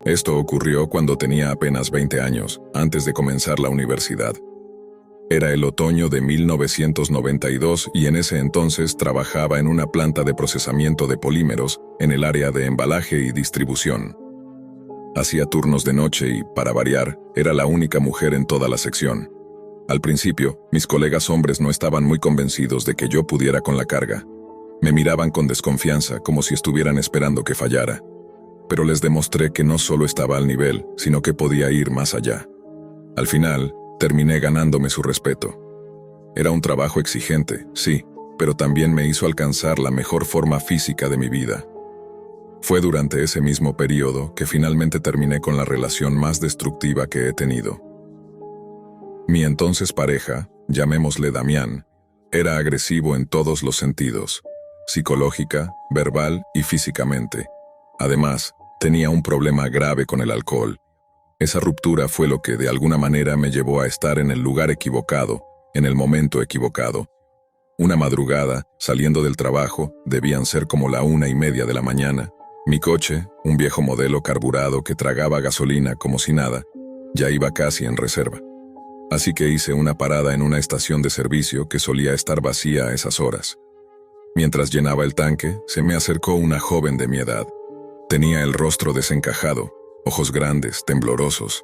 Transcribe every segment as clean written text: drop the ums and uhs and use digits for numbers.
Esto ocurrió cuando tenía apenas 20 años, antes de comenzar la universidad. Era el otoño de 1992 y en ese entonces trabajaba en una planta de procesamiento de polímeros en el área de embalaje y distribución. Hacía turnos de noche y, para variar, era la única mujer en toda la sección. Al principio, mis colegas hombres no estaban muy convencidos de que yo pudiera con la carga. Me miraban con desconfianza, como si estuvieran esperando que fallara. Pero les demostré que no solo estaba al nivel, sino que podía ir más allá. Al final, terminé ganándome su respeto. Era un trabajo exigente, sí, pero también me hizo alcanzar la mejor forma física de mi vida. Fue durante ese mismo periodo que finalmente terminé con la relación más destructiva que he tenido. Mi entonces pareja, llamémosle Damián, era agresivo en todos los sentidos, psicológica, verbal y físicamente. Además, tenía un problema grave con el alcohol. Esa ruptura fue lo que de alguna manera me llevó a estar en el lugar equivocado, en el momento equivocado. Una madrugada, saliendo del trabajo, debían ser como la 1:30 de la mañana. Mi coche, un viejo modelo carburado que tragaba gasolina como si nada, ya iba casi en reserva. Así que hice una parada en una estación de servicio que solía estar vacía a esas horas. Mientras llenaba el tanque, se me acercó una joven de mi edad. Tenía el rostro desencajado, ojos grandes, temblorosos.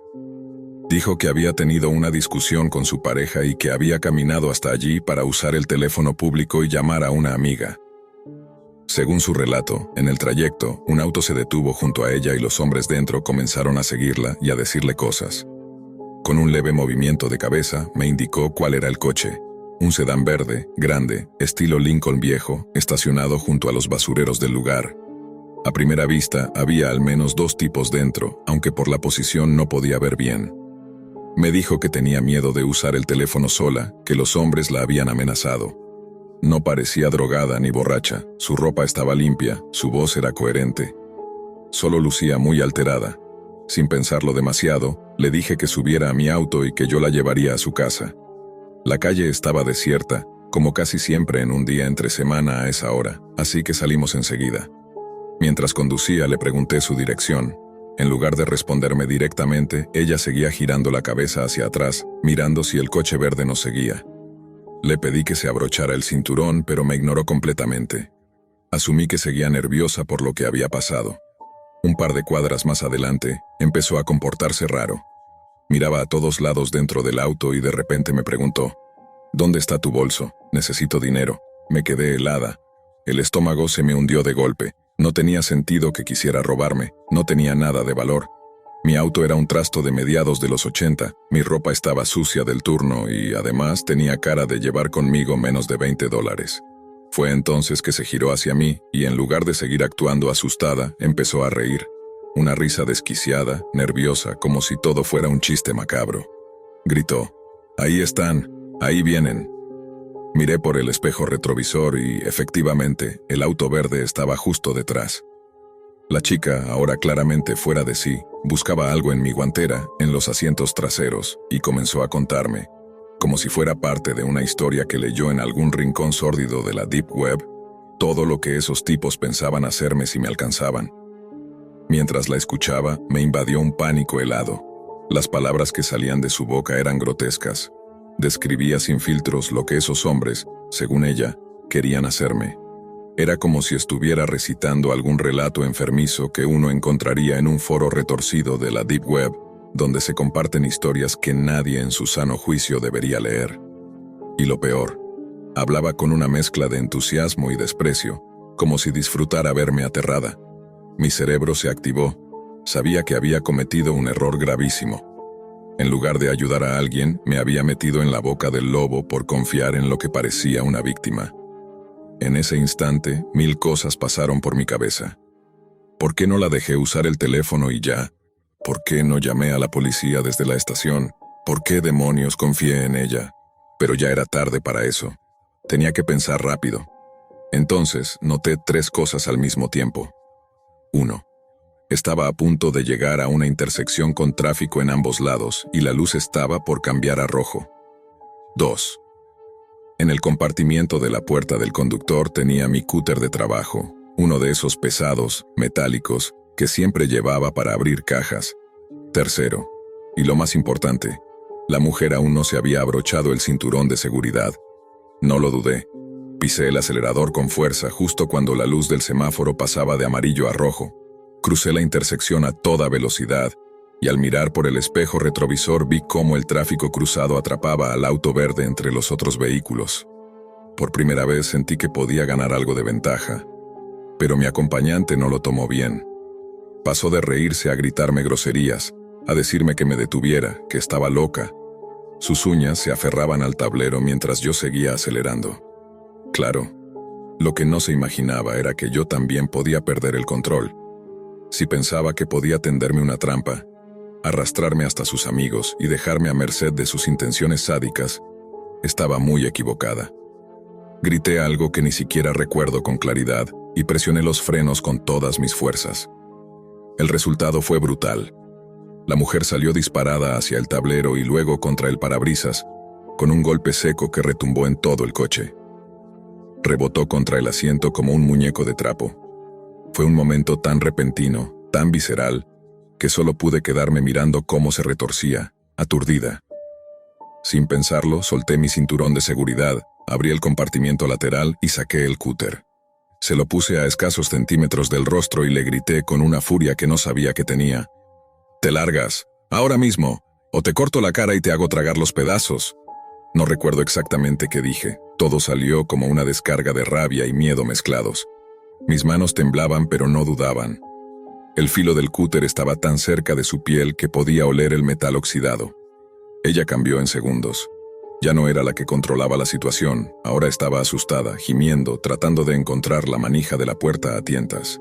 Dijo que había tenido una discusión con su pareja y que había caminado hasta allí para usar el teléfono público y llamar a una amiga. Según su relato, en el trayecto, un auto se detuvo junto a ella y los hombres dentro comenzaron a seguirla y a decirle cosas. Con un leve movimiento de cabeza, me indicó cuál era el coche. Un sedán verde, grande, estilo Lincoln viejo, estacionado junto a los basureros del lugar. A primera vista, había al menos 2 tipos dentro, aunque por la posición no podía ver bien. Me dijo que tenía miedo de usar el teléfono sola, que los hombres la habían amenazado. No parecía drogada ni borracha, su ropa estaba limpia, su voz era coherente. Solo lucía muy alterada. Sin pensarlo demasiado, le dije que subiera a mi auto y que yo la llevaría a su casa. La calle estaba desierta, como casi siempre en un día entre semana a esa hora, así que salimos enseguida. Mientras conducía le pregunté su dirección. En lugar de responderme directamente, ella seguía girando la cabeza hacia atrás, mirando si el coche verde nos seguía. Le pedí que se abrochara el cinturón, pero me ignoró completamente. Asumí que seguía nerviosa por lo que había pasado. Un par de cuadras más adelante, empezó a comportarse raro. Miraba a todos lados dentro del auto y de repente me preguntó: «¿Dónde está tu bolso? Necesito dinero». Me quedé helada. El estómago se me hundió de golpe. No tenía sentido que quisiera robarme, no tenía nada de valor. Mi auto era un trasto de mediados de los 80, mi ropa estaba sucia del turno y además tenía cara de llevar conmigo menos de $20. Fue entonces que se giró hacia mí y en lugar de seguir actuando asustada, empezó a reír. Una risa desquiciada, nerviosa, como si todo fuera un chiste macabro. Gritó: «Ahí están, ahí vienen». Miré por el espejo retrovisor y, efectivamente, el auto verde estaba justo detrás. La chica, ahora claramente fuera de sí, buscaba algo en mi guantera, en los asientos traseros, y comenzó a contarme, como si fuera parte de una historia que leyó en algún rincón sórdido de la Deep Web, todo lo que esos tipos pensaban hacerme si me alcanzaban. Mientras la escuchaba, me invadió un pánico helado. Las palabras que salían de su boca eran grotescas. Describía sin filtros lo que esos hombres, según ella, querían hacerme. Era como si estuviera recitando algún relato enfermizo que uno encontraría en un foro retorcido de la Deep Web, donde se comparten historias que nadie en su sano juicio debería leer. Y lo peor, hablaba con una mezcla de entusiasmo y desprecio, como si disfrutara verme aterrada. Mi cerebro se activó. Sabía que había cometido un error gravísimo. En lugar de ayudar a alguien, me había metido en la boca del lobo por confiar en lo que parecía una víctima. En ese instante, 1000 cosas pasaron por mi cabeza. ¿Por qué no la dejé usar el teléfono y ya? ¿Por qué no llamé a la policía desde la estación? ¿Por qué demonios confié en ella? Pero ya era tarde para eso. Tenía que pensar rápido. Entonces, noté 3 cosas al mismo tiempo. 1. Estaba a punto de llegar a una intersección con tráfico en ambos lados y la luz estaba por cambiar a rojo. 2. En el compartimiento de la puerta del conductor tenía mi cúter de trabajo, uno de esos pesados, metálicos, que siempre llevaba para abrir cajas. Tercero, y lo más importante, la mujer aún no se había abrochado el cinturón de seguridad. No lo dudé. Pisé el acelerador con fuerza justo cuando la luz del semáforo pasaba de amarillo a rojo. Crucé la intersección a toda velocidad, y al mirar por el espejo retrovisor vi cómo el tráfico cruzado atrapaba al auto verde entre los otros vehículos. Por primera vez sentí que podía ganar algo de ventaja, pero mi acompañante no lo tomó bien. Pasó de reírse a gritarme groserías, a decirme que me detuviera, que estaba loca. Sus uñas se aferraban al tablero mientras yo seguía acelerando. Claro, lo que no se imaginaba era que yo también podía perder el control. Si pensaba que podía tenderme una trampa, arrastrarme hasta sus amigos y dejarme a merced de sus intenciones sádicas, estaba muy equivocada. Grité algo que ni siquiera recuerdo con claridad y presioné los frenos con todas mis fuerzas. El resultado fue brutal. La mujer salió disparada hacia el tablero y luego contra el parabrisas, con un golpe seco que retumbó en todo el coche. Rebotó contra el asiento como un muñeco de trapo. Fue un momento tan repentino, tan visceral, que solo pude quedarme mirando cómo se retorcía, aturdida. Sin pensarlo, solté mi cinturón de seguridad, abrí el compartimiento lateral y saqué el cúter. Se lo puse a escasos centímetros del rostro y le grité con una furia que no sabía que tenía. «Te largas, ahora mismo, o te corto la cara y te hago tragar los pedazos». No recuerdo exactamente qué dije. Todo salió como una descarga de rabia y miedo mezclados. Mis manos temblaban pero no dudaban. El filo del cúter estaba tan cerca de su piel que podía oler el metal oxidado. Ella cambió en segundos. Ya no era la que controlaba la situación, ahora estaba asustada, gimiendo, tratando de encontrar la manija de la puerta a tientas.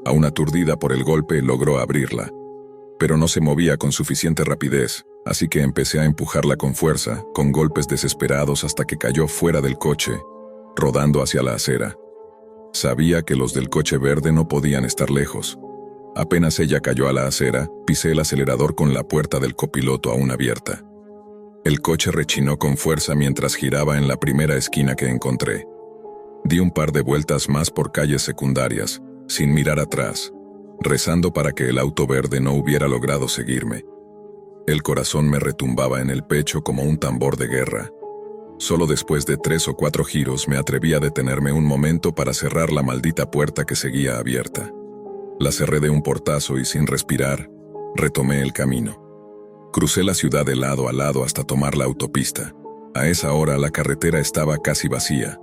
Aún aturdida por el golpe, logró abrirla, pero no se movía con suficiente rapidez, así que empecé a empujarla con fuerza, con golpes desesperados hasta que cayó fuera del coche, rodando hacia la acera. Sabía que los del coche verde no podían estar lejos. Apenas ella cayó a la acera, pisé el acelerador con la puerta del copiloto aún abierta. El coche rechinó con fuerza mientras giraba en la primera esquina que encontré. Di un par de vueltas más por calles secundarias, sin mirar atrás, rezando para que el auto verde no hubiera logrado seguirme. El corazón me retumbaba en el pecho como un tambor de guerra. Solo después de 3 o 4 giros me atreví a detenerme un momento para cerrar la maldita puerta que seguía abierta. La cerré de un portazo y sin respirar, retomé el camino. Crucé la ciudad de lado a lado hasta tomar la autopista. A esa hora la carretera estaba casi vacía,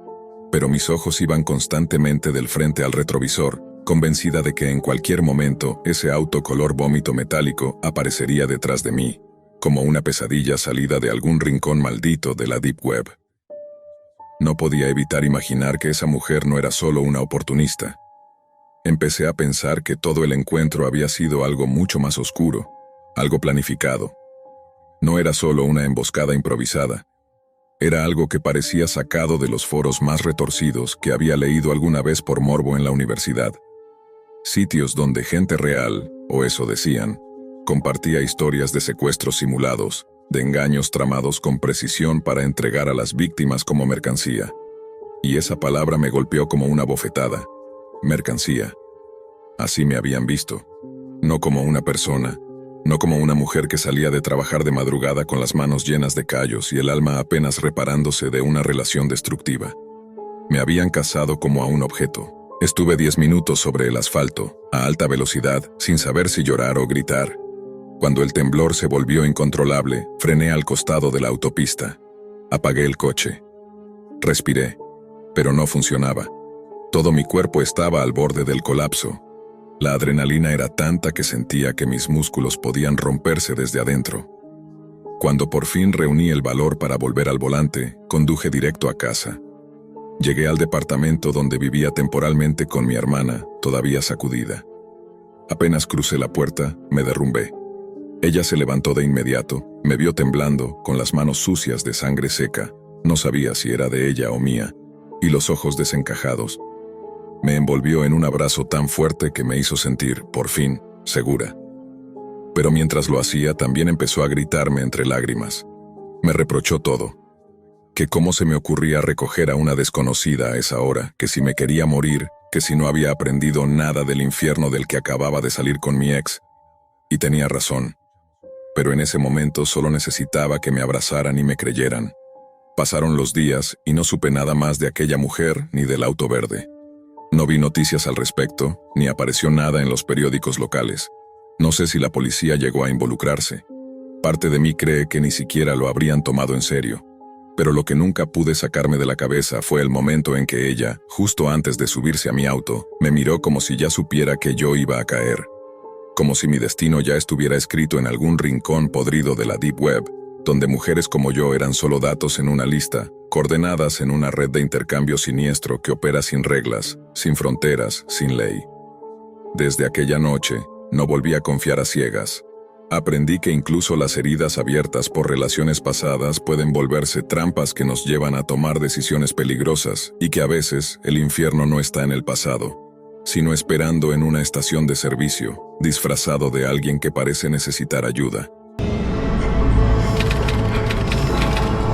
pero mis ojos iban constantemente del frente al retrovisor, convencida de que en cualquier momento ese auto color vómito metálico aparecería detrás de mí, como una pesadilla salida de algún rincón maldito de la Deep Web. No podía evitar imaginar que esa mujer no era solo una oportunista. Empecé a pensar que todo el encuentro había sido algo mucho más oscuro, algo planificado. No era solo una emboscada improvisada. Era algo que parecía sacado de los foros más retorcidos que había leído alguna vez por morbo en la universidad. Sitios donde gente real, o eso decían, compartía historias de secuestros simulados, de engaños tramados con precisión para entregar a las víctimas como mercancía. Y esa palabra me golpeó como una bofetada. Mercancía. Así me habían visto. No como una persona, no como una mujer que salía de trabajar de madrugada con las manos llenas de callos y el alma apenas reparándose de una relación destructiva. Me habían cazado como a un objeto. Estuve 10 minutos sobre el asfalto, a alta velocidad, sin saber si llorar o gritar. Cuando el temblor se volvió incontrolable, frené al costado de la autopista. Apagué el coche. Respiré, pero no funcionaba. Todo mi cuerpo estaba al borde del colapso. La adrenalina era tanta que sentía que mis músculos podían romperse desde adentro. Cuando por fin reuní el valor para volver al volante, conduje directo a casa. Llegué al departamento donde vivía temporalmente con mi hermana, todavía sacudida. Apenas crucé la puerta, me derrumbé. Ella se levantó de inmediato, me vio temblando, con las manos sucias de sangre seca, no sabía si era de ella o mía, y los ojos desencajados. Me envolvió en un abrazo tan fuerte que me hizo sentir, por fin, segura. Pero mientras lo hacía, también empezó a gritarme entre lágrimas. Me reprochó todo. Que cómo se me ocurría recoger a una desconocida a esa hora, que si me quería morir, que si no había aprendido nada del infierno del que acababa de salir con mi ex. Y tenía razón. Pero en ese momento solo necesitaba que me abrazaran y me creyeran. Pasaron los días y no supe nada más de aquella mujer ni del auto verde. No vi noticias al respecto, ni apareció nada en los periódicos locales. No sé si la policía llegó a involucrarse. Parte de mí cree que ni siquiera lo habrían tomado en serio. Pero lo que nunca pude sacarme de la cabeza fue el momento en que ella, justo antes de subirse a mi auto, me miró como si ya supiera que yo iba a caer. Como si mi destino ya estuviera escrito en algún rincón podrido de la Deep Web, donde mujeres como yo eran solo datos en una lista, coordenadas en una red de intercambio siniestro que opera sin reglas, sin fronteras, sin ley. Desde aquella noche, no volví a confiar a ciegas. Aprendí que incluso las heridas abiertas por relaciones pasadas pueden volverse trampas que nos llevan a tomar decisiones peligrosas y que a veces el infierno no está en el pasado, sino esperando en una estación de servicio, disfrazado de alguien que parece necesitar ayuda.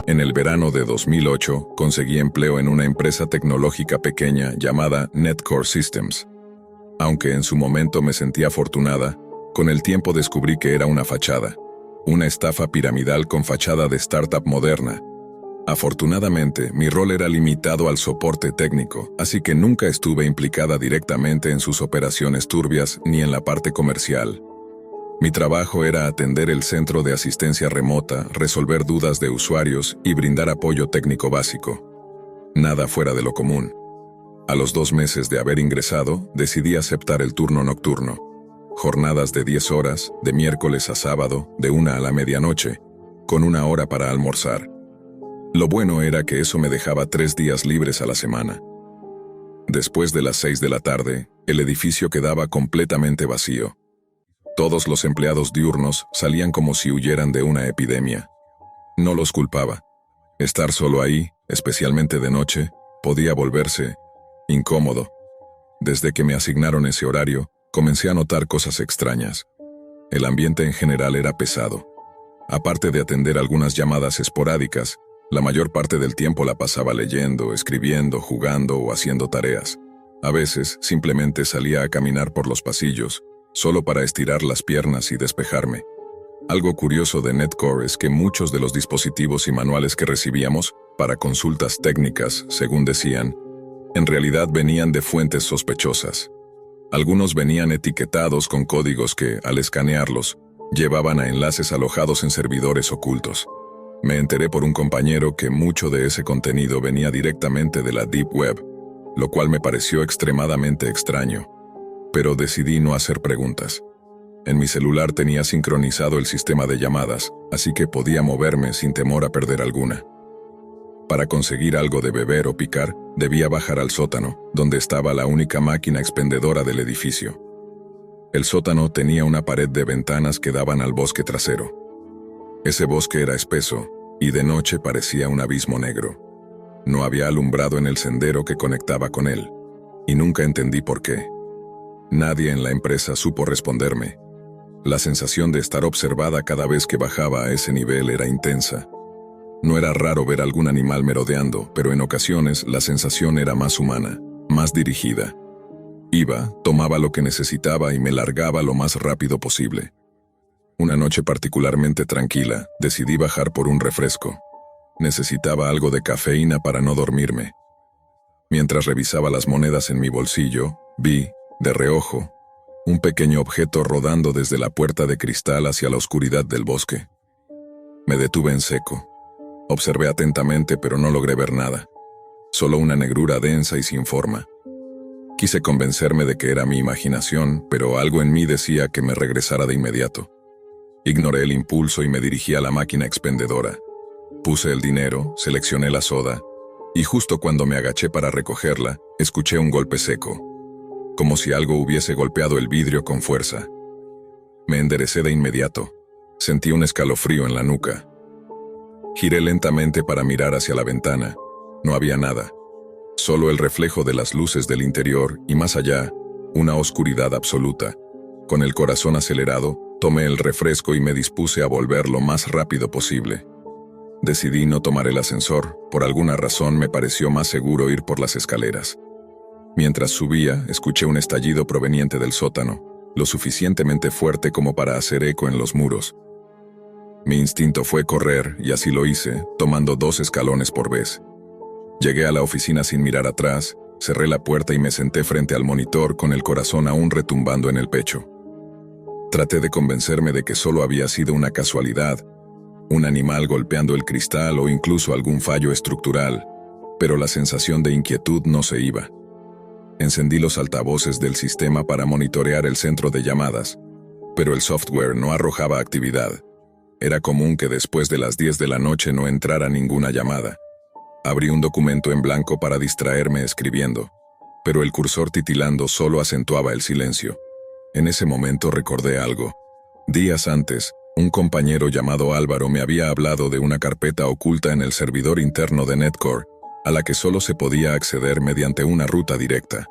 En el verano de 2008, conseguí empleo en una empresa tecnológica pequeña llamada Netcore Systems. Aunque en su momento me sentía afortunada, con el tiempo descubrí que era una fachada, una estafa piramidal con fachada de startup moderna. Afortunadamente, mi rol era limitado al soporte técnico, así que nunca estuve implicada directamente en sus operaciones turbias ni en la parte comercial. Mi trabajo era atender el centro de asistencia remota, resolver dudas de usuarios y brindar apoyo técnico básico. Nada fuera de lo común. A los 2 meses de haber ingresado, decidí aceptar el turno nocturno. Jornadas de 10 horas, de miércoles a sábado, de 1 a la medianoche, con 1 hora para almorzar. Lo bueno era que eso me dejaba 3 días libres a la semana. Después de las 6 de la tarde, el edificio quedaba completamente vacío. Todos los empleados diurnos salían como si huyeran de una epidemia. No los culpaba. Estar solo ahí, especialmente de noche, podía volverse incómodo. Desde que me asignaron ese horario, comencé a notar cosas extrañas. El ambiente en general era pesado. Aparte de atender algunas llamadas esporádicas, la mayor parte del tiempo la pasaba leyendo, escribiendo, jugando o haciendo tareas. A veces, simplemente salía a caminar por los pasillos, solo para estirar las piernas y despejarme. Algo curioso de Netcore es que muchos de los dispositivos y manuales que recibíamos, para consultas técnicas, según decían, en realidad venían de fuentes sospechosas. Algunos venían etiquetados con códigos que, al escanearlos, llevaban a enlaces alojados en servidores ocultos. Me enteré por un compañero que mucho de ese contenido venía directamente de la Deep Web, lo cual me pareció extremadamente extraño. Pero decidí no hacer preguntas. En mi celular tenía sincronizado el sistema de llamadas, así que podía moverme sin temor a perder alguna. Para conseguir algo de beber o picar, debía bajar al sótano, donde estaba la única máquina expendedora del edificio. El sótano tenía una pared de ventanas que daban al bosque trasero. Ese bosque era espeso, y de noche parecía un abismo negro. No había alumbrado en el sendero que conectaba con él, y nunca entendí por qué. Nadie en la empresa supo responderme. La sensación de estar observada cada vez que bajaba a ese nivel era intensa. No era raro ver algún animal merodeando, pero en ocasiones la sensación era más humana, más dirigida. Iba, tomaba lo que necesitaba y me largaba lo más rápido posible. Una noche particularmente tranquila, decidí bajar por un refresco. Necesitaba algo de cafeína para no dormirme. Mientras revisaba las monedas en mi bolsillo, vi, de reojo, un pequeño objeto rodando desde la puerta de cristal hacia la oscuridad del bosque. Me detuve en seco. Observé atentamente, pero no logré ver nada. Solo una negrura densa y sin forma. Quise convencerme de que era mi imaginación, pero algo en mí decía que me regresara de inmediato. Ignoré el impulso y me dirigí a la máquina expendedora. Puse el dinero, seleccioné la soda, y justo cuando me agaché para recogerla, escuché un golpe seco, como si algo hubiese golpeado el vidrio con fuerza. Me enderecé de inmediato. Sentí un escalofrío en la nuca. Giré lentamente para mirar hacia la ventana. No había nada. Solo el reflejo de las luces del interior y más allá, una oscuridad absoluta. Con el corazón acelerado, tomé el refresco y me dispuse a volver lo más rápido posible. Decidí no tomar el ascensor. Por alguna razón me pareció más seguro ir por las escaleras. Mientras subía, escuché un estallido proveniente del sótano, lo suficientemente fuerte como para hacer eco en los muros. Mi instinto fue correr, y así lo hice, tomando 2 escalones por vez. Llegué a la oficina sin mirar atrás, cerré la puerta y me senté frente al monitor con el corazón aún retumbando en el pecho. Traté de convencerme de que solo había sido una casualidad, un animal golpeando el cristal o incluso algún fallo estructural, pero la sensación de inquietud no se iba. Encendí los altavoces del sistema para monitorear el centro de llamadas, pero el software no arrojaba actividad. Era común que después de las 10 de la noche no entrara ninguna llamada. Abrí un documento en blanco para distraerme escribiendo, pero el cursor titilando solo acentuaba el silencio. En ese momento recordé algo. Días antes, un compañero llamado Álvaro me había hablado de una carpeta oculta en el servidor interno de Netcore, a la que solo se podía acceder mediante una ruta directa.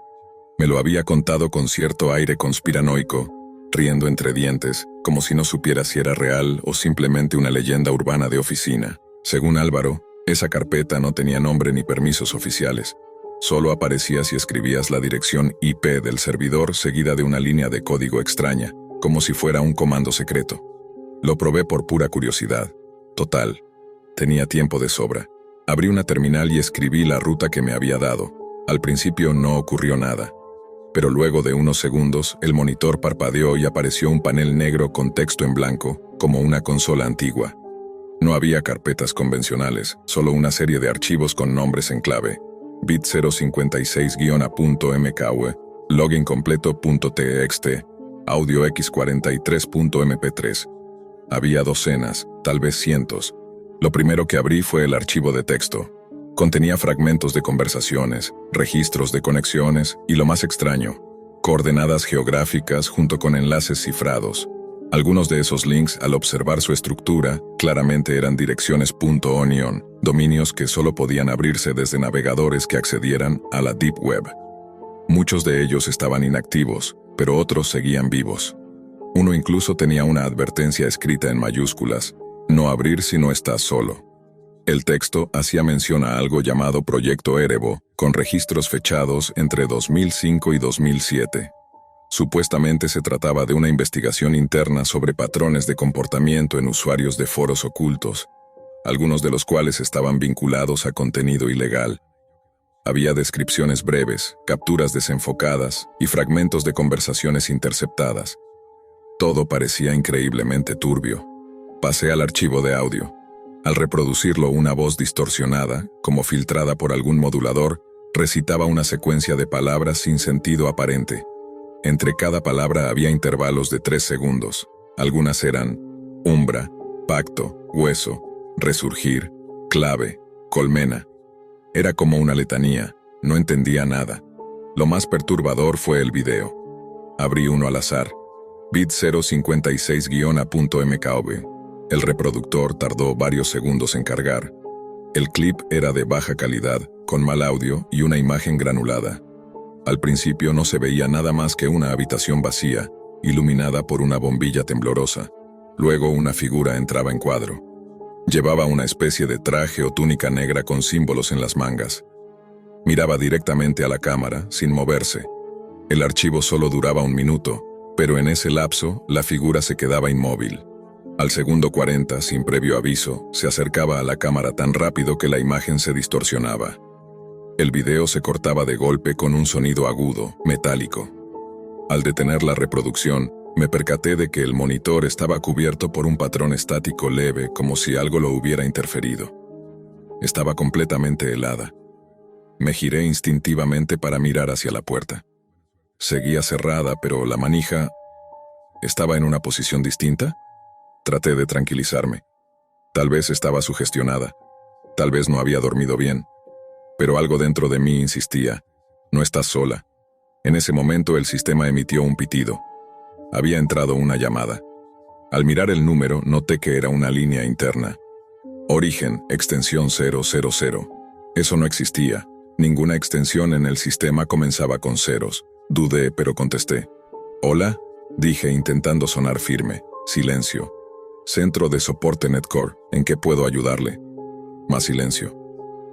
Me lo había contado con cierto aire conspiranoico, riendo entre dientes, como si no supiera si era real o simplemente una leyenda urbana de oficina. Según Álvaro, esa carpeta no tenía nombre ni permisos oficiales. Solo aparecía si escribías la dirección IP del servidor seguida de una línea de código extraña, como si fuera un comando secreto. Lo probé por pura curiosidad. Total, tenía tiempo de sobra. Abrí una terminal y escribí la ruta que me había dado. Al principio no ocurrió nada, pero luego de unos segundos el monitor parpadeó y apareció un panel negro con texto en blanco, como una consola antigua. No había carpetas convencionales, solo una serie de archivos con nombres en clave. bit 056-a.mkw, login completo.txt, audio x43.mp3. Había docenas, tal vez cientos. Lo primero que abrí fue el archivo de texto. Contenía fragmentos de conversaciones, registros de conexiones y, lo más extraño, coordenadas geográficas junto con enlaces cifrados. Algunos de esos links, al observar su estructura, claramente eran direcciones .onion, dominios que solo podían abrirse desde navegadores que accedieran a la Deep Web. Muchos de ellos estaban inactivos, pero otros seguían vivos. Uno incluso tenía una advertencia escrita en mayúsculas: no abrir si no estás solo. El texto hacía mención a algo llamado Proyecto Erebo, con registros fechados entre 2005 y 2007. Supuestamente se trataba de una investigación interna sobre patrones de comportamiento en usuarios de foros ocultos, algunos de los cuales estaban vinculados a contenido ilegal. Había descripciones breves, capturas desenfocadas y fragmentos de conversaciones interceptadas. Todo parecía increíblemente turbio. Pasé al archivo de audio. Al reproducirlo, una voz distorsionada, como filtrada por algún modulador, recitaba una secuencia de palabras sin sentido aparente. Entre cada palabra había intervalos de 3 segundos. Algunas eran umbra, pacto, hueso, resurgir, clave, colmena. Era como una letanía, no entendía nada. Lo más perturbador fue el video. Abrí uno al azar. bit 056-a.mkv. El reproductor tardó varios segundos en cargar. El clip era de baja calidad, con mal audio y una imagen granulada. Al principio no se veía nada más que una habitación vacía, iluminada por una bombilla temblorosa. Luego una figura entraba en cuadro. Llevaba una especie de traje o túnica negra con símbolos en las mangas. Miraba directamente a la cámara, sin moverse. El archivo solo duraba 1 minuto, pero en ese lapso la figura se quedaba inmóvil. Al segundo 40, sin previo aviso, se acercaba a la cámara tan rápido que la imagen se distorsionaba. El video se cortaba de golpe con un sonido agudo, metálico. Al detener la reproducción, me percaté de que el monitor estaba cubierto por un patrón estático leve, como si algo lo hubiera interferido. Estaba completamente helada. Me giré instintivamente para mirar hacia la puerta. Seguía cerrada, pero la manija... ¿estaba en una posición distinta? Traté de tranquilizarme. Tal vez estaba sugestionada. Tal vez no había dormido bien. Pero algo dentro de mí insistía: no estás sola. En ese momento el sistema emitió un pitido. Había entrado una llamada. Al mirar el número, noté que era una línea interna. Origen, extensión 000. Eso no existía. Ninguna extensión en el sistema comenzaba con ceros. Dudé, pero contesté. «¿Hola?», dije intentando sonar firme. Silencio. «Centro de soporte Netcore, ¿en qué puedo ayudarle?». Más silencio.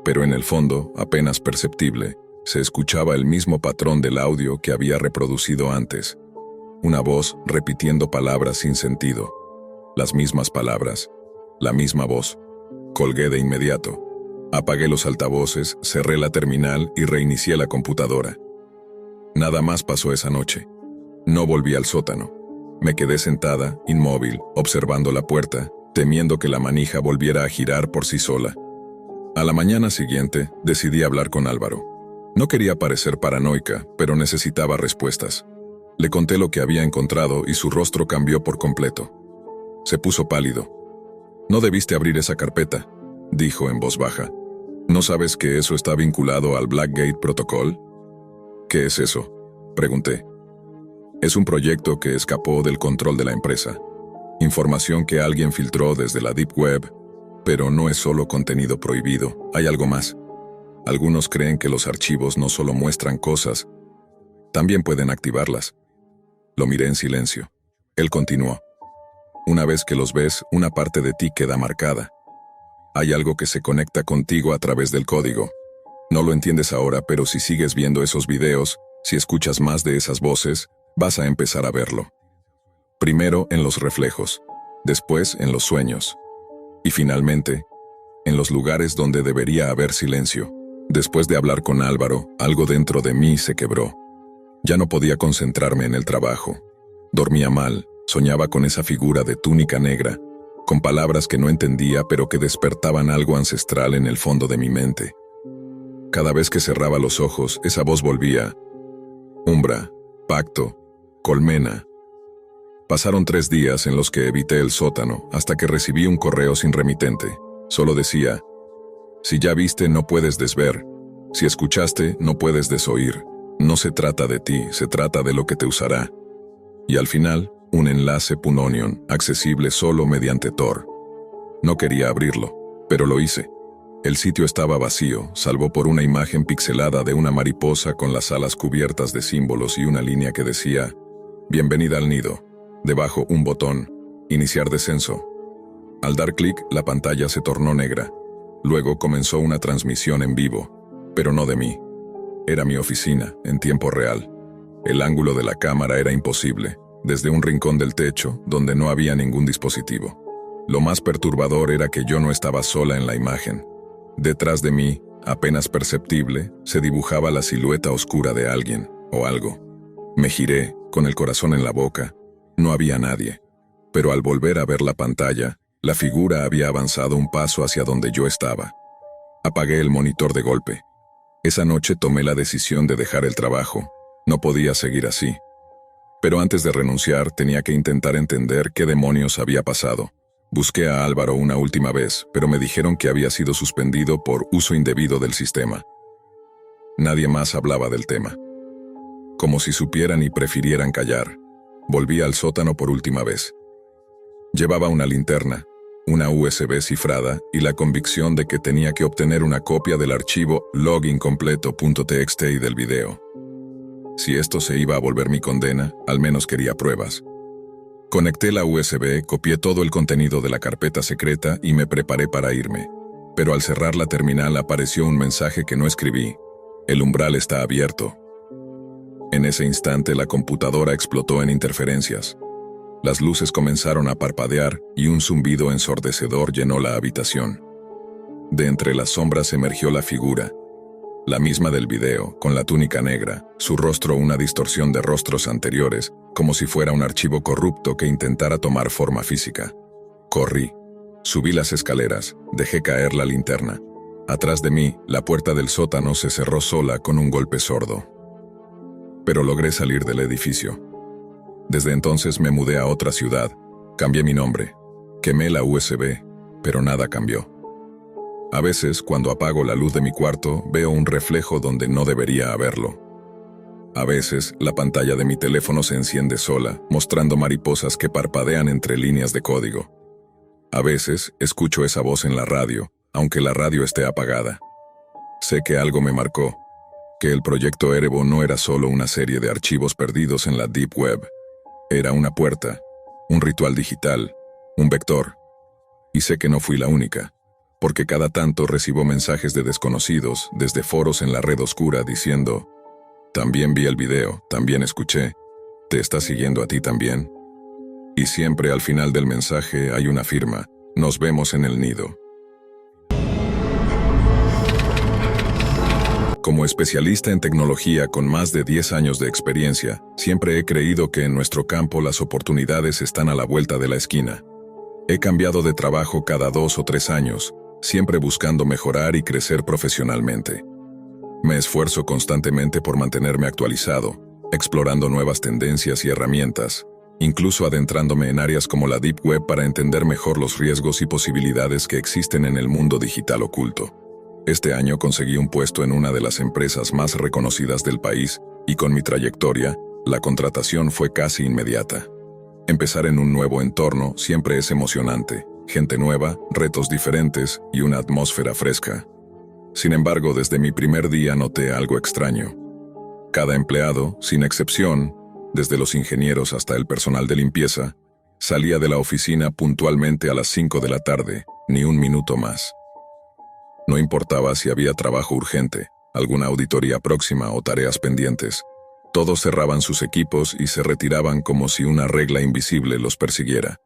Pero en el fondo, apenas perceptible, Se escuchaba el mismo patrón del audio que había reproducido antes. Una voz repitiendo palabras sin sentido. Las mismas palabras. La misma voz. Colgué de inmediato. Apagué los altavoces, cerré la terminal y reinicié la computadora. Nada más pasó esa noche. No volví al sótano. Me quedé sentada, inmóvil, observando la puerta, temiendo que la manija volviera a girar por sí sola. A la mañana siguiente, decidí hablar con Álvaro. No quería parecer paranoica, pero necesitaba respuestas. Le conté lo que había encontrado y su rostro cambió por completo. Se puso pálido. «No debiste abrir esa carpeta», dijo en voz baja. «¿No sabes que eso está vinculado al Blackgate Protocol?» «¿Qué es eso?», pregunté. «Es un proyecto que escapó del control de la empresa. Información que alguien filtró desde la Deep Web, pero no es solo contenido prohibido, hay algo más. Algunos creen que los archivos no solo muestran cosas, también pueden activarlas». Lo miré en silencio. Él continuó. «Una vez que los ves, una parte de ti queda marcada. Hay algo que se conecta contigo a través del código. No lo entiendes ahora, pero si sigues viendo esos videos, si escuchas más de esas voces, vas a empezar a verlo. Primero en los reflejos, después en los sueños. Y finalmente, en los lugares donde debería haber silencio». Después de hablar con Álvaro, algo dentro de mí se quebró. Ya no podía concentrarme en el trabajo. Dormía mal, soñaba con esa figura de túnica negra, con palabras que no entendía pero que despertaban algo ancestral en el fondo de mi mente. Cada vez que cerraba los ojos, esa voz volvía. Umbra, pacto, colmena. Pasaron 3 días en los que evité el sótano hasta que recibí un correo sin remitente. Solo decía: «Si ya viste, no puedes desver. Si escuchaste, no puedes desoír. No se trata de ti, se trata de lo que te usará». Y al final, un enlace Punonion, accesible solo mediante Tor. No quería abrirlo, pero lo hice. El sitio estaba vacío, salvo por una imagen pixelada de una mariposa con las alas cubiertas de símbolos y una línea que decía: «Bienvenida al nido». Debajo un botón: «Iniciar descenso». Al dar clic, la pantalla se tornó negra. Luego comenzó una transmisión en vivo, pero no de mí. Era mi oficina, en tiempo real. El ángulo de la cámara era imposible, desde un rincón del techo, donde no había ningún dispositivo. Lo más perturbador era que yo no estaba sola en la imagen. Detrás de mí, apenas perceptible, se dibujaba la silueta oscura de alguien, o algo. Me giré, con el corazón en la boca. No había nadie. Pero al volver a ver la pantalla, la figura había avanzado un paso hacia donde yo estaba. Apagué el monitor de golpe. Esa noche tomé la decisión de dejar el trabajo. No podía seguir así. Pero antes de renunciar, tenía que intentar entender qué demonios había pasado. Busqué a Álvaro una última vez, pero me dijeron que había sido suspendido por uso indebido del sistema. Nadie más hablaba del tema. Como si supieran y prefirieran callar. Volví al sótano por última vez. Llevaba una linterna, una USB cifrada y la convicción de que tenía que obtener una copia del archivo logincompleto.txt y del video. Si esto se iba a volver mi condena, al menos quería pruebas. Conecté la USB, copié todo el contenido de la carpeta secreta y me preparé para irme. Pero al cerrar la terminal apareció un mensaje que no escribí. El umbral está abierto. En ese instante la computadora explotó en interferencias. Las luces comenzaron a parpadear y un zumbido ensordecedor llenó la habitación. De entre las sombras emergió la figura, la misma del video, con la túnica negra, su rostro una distorsión de rostros anteriores, como si fuera un archivo corrupto que intentara tomar forma física. Corrí. Subí las escaleras, dejé caer la linterna. Atrás de mí, la puerta del sótano se cerró sola con un golpe sordo. Pero logré salir del edificio. Desde entonces me mudé a otra ciudad, cambié mi nombre, quemé la USB, pero nada cambió. A veces, cuando apago la luz de mi cuarto, veo un reflejo donde no debería haberlo. A veces, la pantalla de mi teléfono se enciende sola, mostrando mariposas que parpadean entre líneas de código. A veces, escucho esa voz en la radio, aunque la radio esté apagada. Sé que algo me marcó, que el proyecto Erebo no era solo una serie de archivos perdidos en la Deep Web. Era una puerta, un ritual digital, un vector. Y sé que no fui la única. porque cada tanto recibo mensajes de desconocidos desde foros en la red oscura diciendo: también vi el video, también escuché, ¿te está siguiendo a ti también? Y siempre al final del mensaje hay una firma: nos vemos en el nido. Como especialista en tecnología con más de 10 años de experiencia, siempre he creído que en nuestro campo las oportunidades están a la vuelta de la esquina. He cambiado de trabajo cada 2 o 3 años, siempre buscando mejorar y crecer profesionalmente. Me esfuerzo constantemente por mantenerme actualizado, explorando nuevas tendencias y herramientas, incluso adentrándome en áreas como la Deep Web para entender mejor los riesgos y posibilidades que existen en el mundo digital oculto. Este año conseguí un puesto en una de las empresas más reconocidas del país, y con mi trayectoria, la contratación fue casi inmediata. Empezar en un nuevo entorno siempre es emocionante, gente nueva, retos diferentes y una atmósfera fresca. Sin embargo, desde mi primer día noté algo extraño. Cada empleado, sin excepción, desde los ingenieros hasta el personal de limpieza, salía de la oficina puntualmente a las 5 de la tarde, ni un minuto más. No importaba si había trabajo urgente, alguna auditoría próxima o tareas pendientes. Todos cerraban sus equipos y se retiraban como si una regla invisible los persiguiera.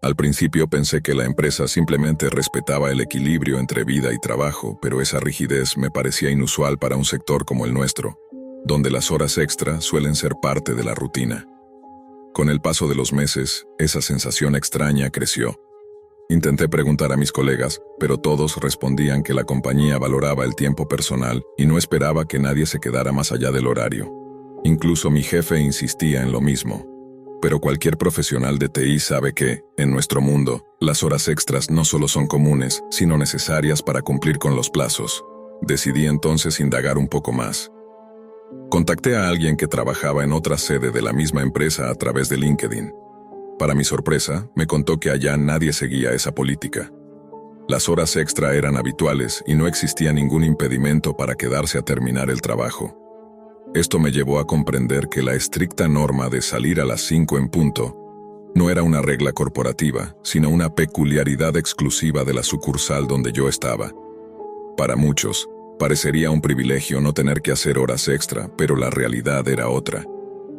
Al principio pensé que la empresa simplemente respetaba el equilibrio entre vida y trabajo, pero esa rigidez me parecía inusual para un sector como el nuestro, donde las horas extra suelen ser parte de la rutina. Con el paso de los meses, esa sensación extraña creció. Intenté preguntar a mis colegas, pero todos respondían que la compañía valoraba el tiempo personal y no esperaba que nadie se quedara más allá del horario. Incluso mi jefe insistía en lo mismo. Pero cualquier profesional de TI sabe que, en nuestro mundo, las horas extras no solo son comunes, sino necesarias para cumplir con los plazos. Decidí entonces indagar un poco más. Contacté a alguien que trabajaba en otra sede de la misma empresa a través de LinkedIn. Para mi sorpresa, me contó que allá nadie seguía esa política. Las horas extra eran habituales y no existía ningún impedimento para quedarse a terminar el trabajo. Esto me llevó a comprender que la estricta norma de salir a las 5 en punto no era una regla corporativa, sino una peculiaridad exclusiva de la sucursal donde yo estaba. Para muchos, parecería un privilegio no tener que hacer horas extra, pero la realidad era otra.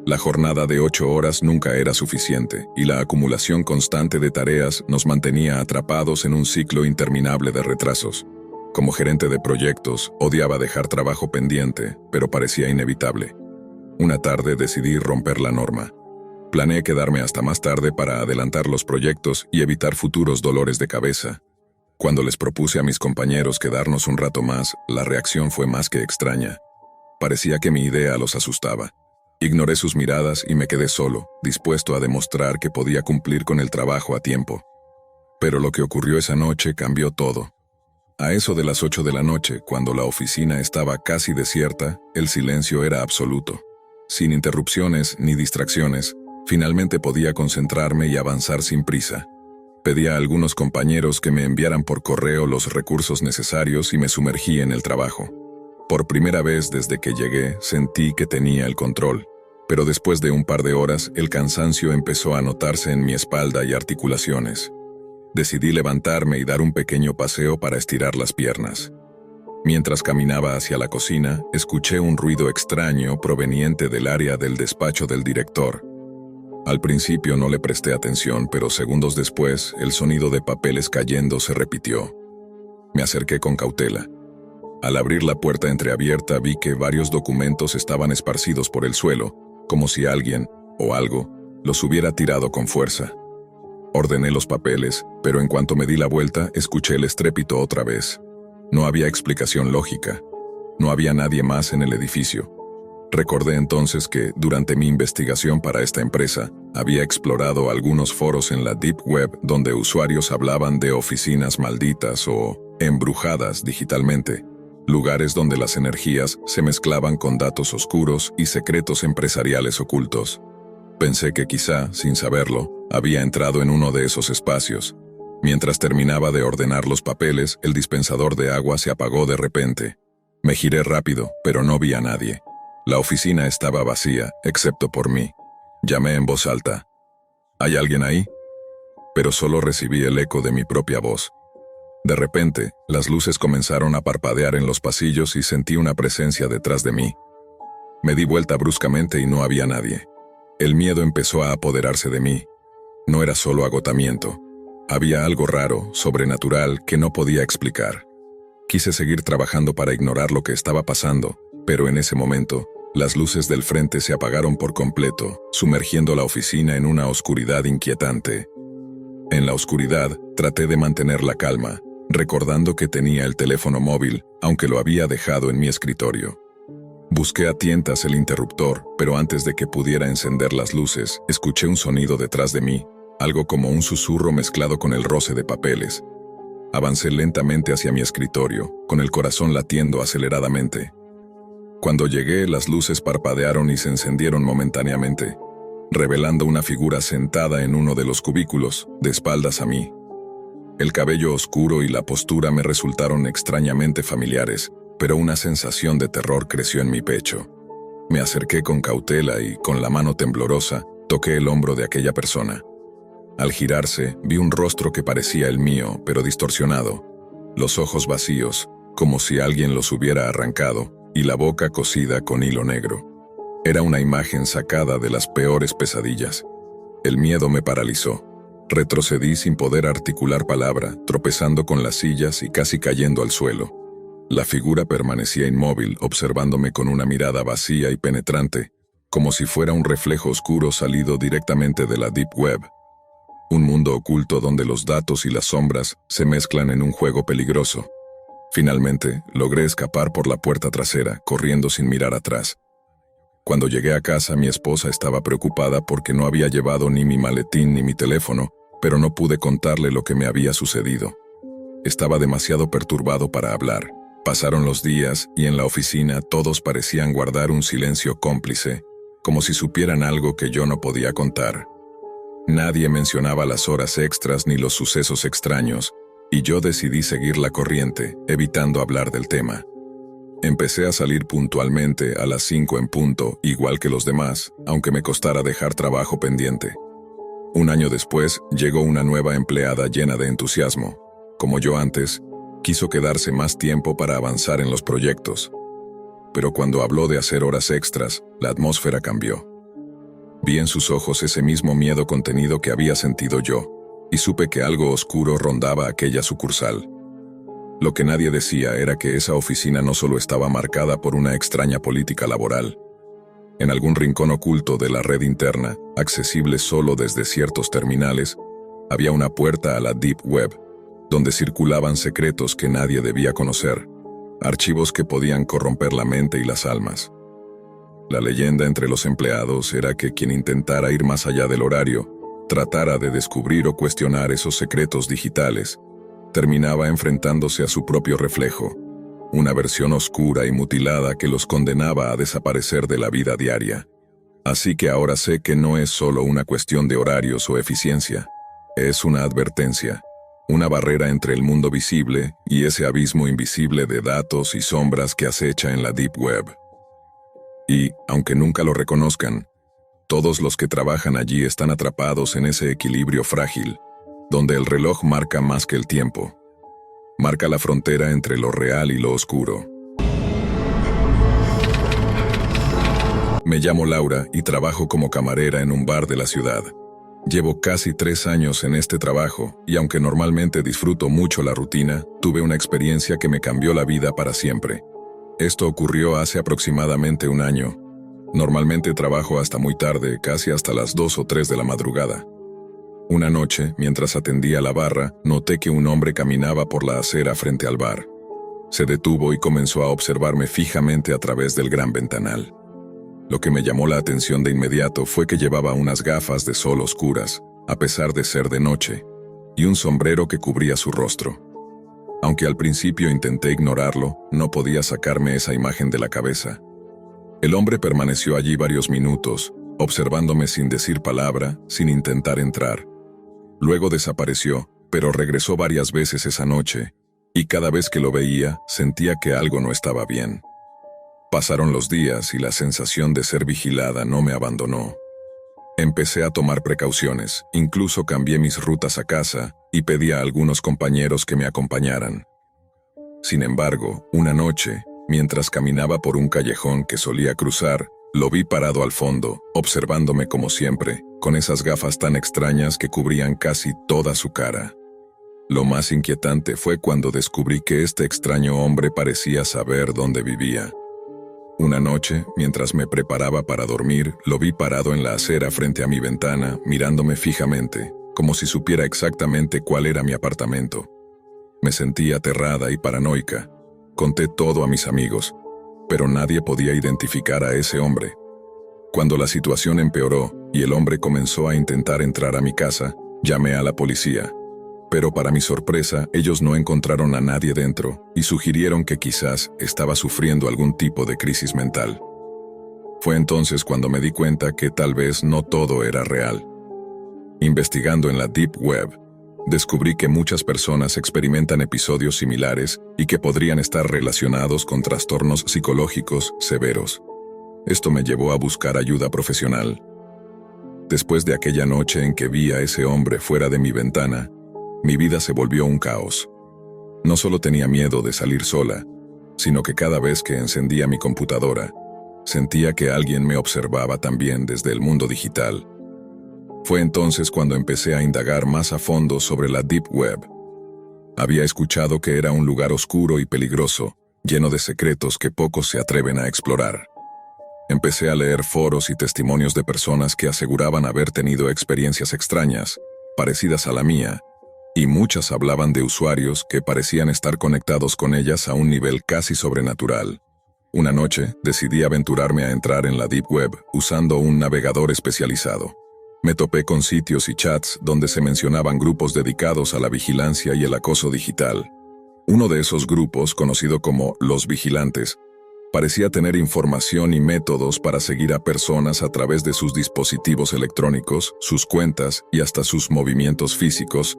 La jornada de 8 horas nunca era suficiente, y la acumulación constante de tareas nos mantenía atrapados en un ciclo interminable de retrasos. Como gerente de proyectos, odiaba dejar trabajo pendiente, pero parecía inevitable. Una tarde decidí romper la norma. Planeé quedarme hasta más tarde para adelantar los proyectos y evitar futuros dolores de cabeza. Cuando les propuse a mis compañeros quedarnos un rato más, la reacción fue más que extraña. Parecía que mi idea los asustaba. Ignoré sus miradas y me quedé solo, dispuesto a demostrar que podía cumplir con el trabajo a tiempo. Pero lo que ocurrió esa noche cambió todo. A eso de las 8 de la noche, cuando la oficina estaba casi desierta, el silencio era absoluto. Sin interrupciones ni distracciones, finalmente podía concentrarme y avanzar sin prisa. Pedí a algunos compañeros que me enviaran por correo los recursos necesarios y me sumergí en el trabajo. Por primera vez desde que llegué, sentí que tenía el control, pero después de un par de horas, el cansancio empezó a notarse en mi espalda y articulaciones. Decidí levantarme y dar un pequeño paseo para estirar las piernas. Mientras caminaba hacia la cocina, escuché un ruido extraño proveniente del área del despacho del director. Al principio no le presté atención, pero segundos después, el sonido de papeles cayendo se repitió. Me acerqué con cautela. Al abrir la puerta entreabierta vi que varios documentos estaban esparcidos por el suelo, como si alguien, o algo, los hubiera tirado con fuerza. Ordené los papeles, pero en cuanto me di la vuelta, escuché el estrépito otra vez. No había explicación lógica. No había nadie más en el edificio. Recordé entonces que, durante mi investigación para esta empresa, había explorado algunos foros en la Deep Web donde usuarios hablaban de oficinas malditas o embrujadas digitalmente. Lugares donde las energías se mezclaban con datos oscuros y secretos empresariales ocultos. Pensé que quizá, sin saberlo, había entrado en uno de esos espacios. Mientras terminaba de ordenar los papeles, el dispensador de agua se apagó de repente. Me giré rápido, pero no vi a nadie. La oficina estaba vacía, excepto por mí. Llamé en voz alta. ¿Hay alguien ahí? Pero solo recibí el eco de mi propia voz. De repente, las luces comenzaron a parpadear en los pasillos y sentí una presencia detrás de mí. Me di vuelta bruscamente y no había nadie. El miedo empezó a apoderarse de mí. No era solo agotamiento. Había algo raro, sobrenatural, que no podía explicar. Quise seguir trabajando para ignorar lo que estaba pasando, pero en ese momento, las luces del frente se apagaron por completo, sumergiendo la oficina en una oscuridad inquietante. En la oscuridad, traté de mantener la calma, recordando que tenía el teléfono móvil, aunque lo había dejado en mi escritorio. Busqué a tientas el interruptor, pero antes de que pudiera encender las luces, escuché un sonido detrás de mí, algo como un susurro mezclado con el roce de papeles. Avancé lentamente hacia mi escritorio, con el corazón latiendo aceleradamente. Cuando llegué, las luces parpadearon y se encendieron momentáneamente, revelando una figura sentada en uno de los cubículos, de espaldas a mí. El cabello oscuro y la postura me resultaron extrañamente familiares, pero una sensación de terror creció en mi pecho. Me acerqué con cautela y, con la mano temblorosa, toqué el hombro de aquella persona. Al girarse, vi un rostro que parecía el mío, pero distorsionado, los ojos vacíos, como si alguien los hubiera arrancado, y la boca cosida con hilo negro. Era una imagen sacada de las peores pesadillas. El miedo me paralizó. Retrocedí sin poder articular palabra, tropezando con las sillas y casi cayendo al suelo. La figura permanecía inmóvil, observándome con una mirada vacía y penetrante, como si fuera un reflejo oscuro salido directamente de la Deep Web. Un mundo oculto donde los datos y las sombras se mezclan en un juego peligroso. Finalmente, logré escapar por la puerta trasera, corriendo sin mirar atrás. Cuando llegué a casa, mi esposa estaba preocupada porque no había llevado ni mi maletín ni mi teléfono, pero no pude contarle lo que me había sucedido. Estaba demasiado perturbado para hablar. Pasaron los días y en la oficina todos parecían guardar un silencio cómplice, como si supieran algo que yo no podía contar. Nadie mencionaba las horas extras ni los sucesos extraños, y yo decidí seguir la corriente, evitando hablar del tema. Empecé a salir puntualmente a las 5 en punto, igual que los demás, aunque me costara dejar trabajo pendiente. Un año después, llegó una nueva empleada llena de entusiasmo. Como yo antes, quiso quedarse más tiempo para avanzar en los proyectos. Pero cuando habló de hacer horas extras, la atmósfera cambió. Vi en sus ojos ese mismo miedo contenido que había sentido yo, y supe que algo oscuro rondaba aquella sucursal. Lo que nadie decía era que esa oficina no solo estaba marcada por una extraña política laboral. En algún rincón oculto de la red interna, accesible solo desde ciertos terminales, había una puerta a la Deep Web, donde circulaban secretos que nadie debía conocer, archivos que podían corromper la mente y las almas. La leyenda entre los empleados era que quien intentara ir más allá del horario, tratara de descubrir o cuestionar esos secretos digitales, terminaba enfrentándose a su propio reflejo, una versión oscura y mutilada que los condenaba a desaparecer de la vida diaria. Así que ahora sé que no es solo una cuestión de horarios o eficiencia, es una advertencia, una barrera entre el mundo visible y ese abismo invisible de datos y sombras que acecha en la Deep Web. Y, aunque nunca lo reconozcan, todos los que trabajan allí están atrapados en ese equilibrio frágil, donde el reloj marca más que el tiempo. Marca la frontera entre lo real y lo oscuro. Me llamo Laura y trabajo como camarera en un bar de la ciudad. Llevo casi 3 años en este trabajo y aunque normalmente disfruto mucho la rutina, tuve una experiencia que me cambió la vida para siempre. Esto ocurrió hace aproximadamente un año. Normalmente trabajo hasta muy tarde, casi hasta las 2 o 3 de la madrugada. Una noche, mientras atendía la barra, noté que un hombre caminaba por la acera frente al bar. Se detuvo y comenzó a observarme fijamente a través del gran ventanal. Lo que me llamó la atención de inmediato fue que llevaba unas gafas de sol oscuras, a pesar de ser de noche, y un sombrero que cubría su rostro. Aunque al principio intenté ignorarlo, no podía sacarme esa imagen de la cabeza. El hombre permaneció allí varios minutos, observándome sin decir palabra, sin intentar entrar. Luego desapareció, pero regresó varias veces esa noche, y cada vez que lo veía, sentía que algo no estaba bien. Pasaron los días y la sensación de ser vigilada no me abandonó. Empecé a tomar precauciones, incluso cambié mis rutas a casa y pedí a algunos compañeros que me acompañaran. Sin embargo, una noche, mientras caminaba por un callejón que solía cruzar, lo vi parado al fondo, observándome como siempre, con esas gafas tan extrañas que cubrían casi toda su cara. Lo más inquietante fue cuando descubrí que este extraño hombre parecía saber dónde vivía. Una noche, mientras me preparaba para dormir, lo vi parado en la acera frente a mi ventana, mirándome fijamente, como si supiera exactamente cuál era mi apartamento. Me sentí aterrada y paranoica. Conté todo a mis amigos, pero nadie podía identificar a ese hombre. Cuando la situación empeoró y el hombre comenzó a intentar entrar a mi casa, llamé a la policía. Pero para mi sorpresa, ellos no encontraron a nadie dentro y sugirieron que quizás estaba sufriendo algún tipo de crisis mental. Fue entonces cuando me di cuenta que tal vez no todo era real. Investigando en la Deep Web, descubrí que muchas personas experimentan episodios similares y que podrían estar relacionados con trastornos psicológicos severos. Esto me llevó a buscar ayuda profesional. Después de aquella noche en que vi a ese hombre fuera de mi ventana, mi vida se volvió un caos. No solo tenía miedo de salir sola, sino que cada vez que encendía mi computadora, sentía que alguien me observaba también desde el mundo digital. Fue entonces cuando empecé a indagar más a fondo sobre la Deep Web. Había escuchado que era un lugar oscuro y peligroso, lleno de secretos que pocos se atreven a explorar. Empecé a leer foros y testimonios de personas que aseguraban haber tenido experiencias extrañas, parecidas a la mía, y muchas hablaban de usuarios que parecían estar conectados con ellas a un nivel casi sobrenatural. Una noche, decidí aventurarme a entrar en la Deep Web usando un navegador especializado. Me topé con sitios y chats donde se mencionaban grupos dedicados a la vigilancia y el acoso digital. Uno de esos grupos, conocido como Los Vigilantes, parecía tener información y métodos para seguir a personas a través de sus dispositivos electrónicos, sus cuentas y hasta sus movimientos físicos,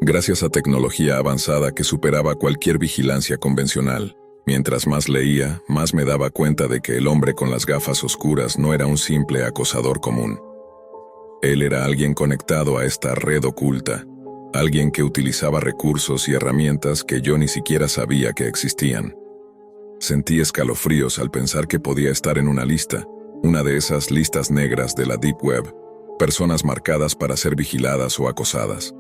gracias a tecnología avanzada que superaba cualquier vigilancia convencional. Mientras más leía, más me daba cuenta de que el hombre con las gafas oscuras no era un simple acosador común. Él era alguien conectado a esta red oculta, alguien que utilizaba recursos y herramientas que yo ni siquiera sabía que existían. Sentí escalofríos al pensar que podía estar en una lista, una de esas listas negras de la Deep Web, personas marcadas para ser vigiladas o acosadas.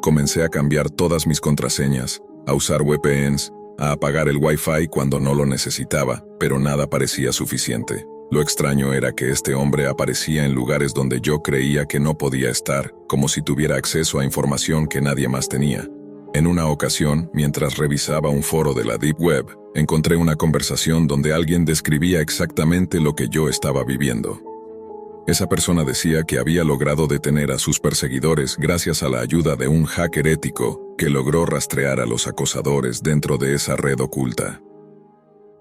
Comencé a cambiar todas mis contraseñas, a usar VPNs, a apagar el Wi-Fi cuando no lo necesitaba, pero nada parecía suficiente. Lo extraño era que este hombre aparecía en lugares donde yo creía que no podía estar, como si tuviera acceso a información que nadie más tenía. En una ocasión, mientras revisaba un foro de la Deep Web, encontré una conversación donde alguien describía exactamente lo que yo estaba viviendo. Esa persona decía que había logrado detener a sus perseguidores gracias a la ayuda de un hacker ético que logró rastrear a los acosadores dentro de esa red oculta.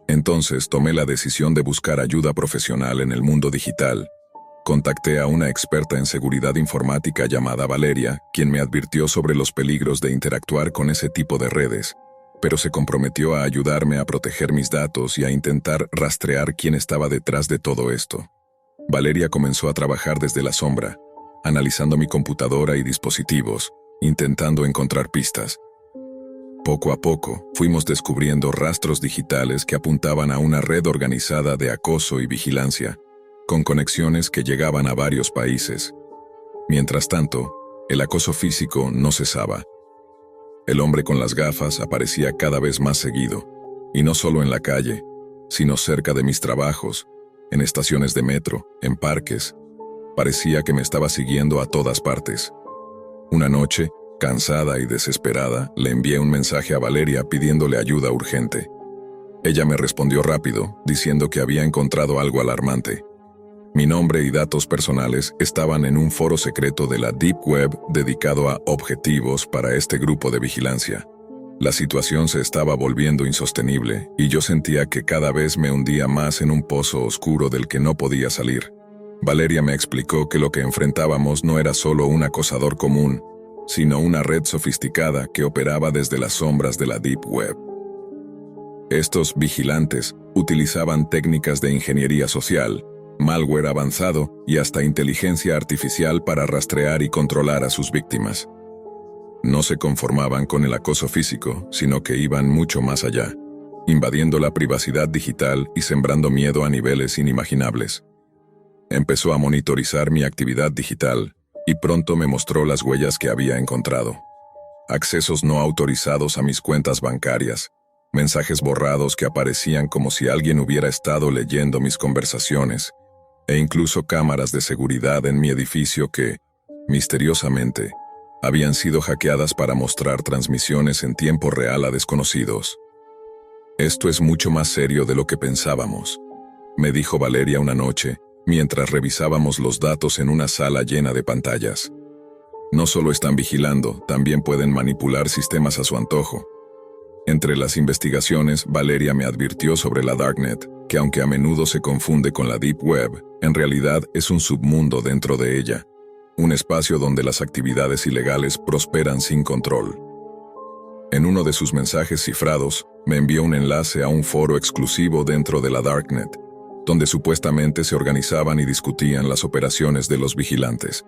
Entonces tomé la decisión de buscar ayuda profesional en el mundo digital. Contacté a una experta en seguridad informática llamada Valeria, quien me advirtió sobre los peligros de interactuar con ese tipo de redes, pero se comprometió a ayudarme a proteger mis datos y a intentar rastrear quién estaba detrás de todo esto. Valeria comenzó a trabajar desde la sombra, analizando mi computadora y dispositivos, intentando encontrar pistas. Poco a poco, fuimos descubriendo rastros digitales que apuntaban a una red organizada de acoso y vigilancia, con conexiones que llegaban a varios países. Mientras tanto, el acoso físico no cesaba. El hombre con las gafas aparecía cada vez más seguido, y no solo en la calle, sino cerca de mis trabajos, en estaciones de metro, en parques. Parecía que me estaba siguiendo a todas partes. Una noche, cansada y desesperada, le envié un mensaje a Valeria pidiéndole ayuda urgente. Ella me respondió rápido, diciendo que había encontrado algo alarmante. Mi nombre y datos personales estaban en un foro secreto de la Deep Web dedicado a objetivos para este grupo de vigilancia. La situación se estaba volviendo insostenible y yo sentía que cada vez me hundía más en un pozo oscuro del que no podía salir. Valeria me explicó que lo que enfrentábamos no era solo un acosador común, sino una red sofisticada que operaba desde las sombras de la Deep Web. Estos vigilantes utilizaban técnicas de ingeniería social, malware avanzado y hasta inteligencia artificial para rastrear y controlar a sus víctimas. No se conformaban con el acoso físico, sino que iban mucho más allá, invadiendo la privacidad digital y sembrando miedo a niveles inimaginables. Empezó a monitorizar mi actividad digital y pronto me mostró las huellas que había encontrado. Accesos no autorizados a mis cuentas bancarias, mensajes borrados que aparecían como si alguien hubiera estado leyendo mis conversaciones, e incluso cámaras de seguridad en mi edificio que, misteriosamente, habían sido hackeadas para mostrar transmisiones en tiempo real a desconocidos. «Esto es mucho más serio de lo que pensábamos», me dijo Valeria una noche, mientras revisábamos los datos en una sala llena de pantallas. No solo están vigilando, también pueden manipular sistemas a su antojo. Entre las investigaciones, Valeria me advirtió sobre la Darknet, que aunque a menudo se confunde con la Deep Web, en realidad es un submundo dentro de ella, un espacio donde las actividades ilegales prosperan sin control. En uno de sus mensajes cifrados, me envió un enlace a un foro exclusivo dentro de la Darknet, donde supuestamente se organizaban y discutían las operaciones de los vigilantes.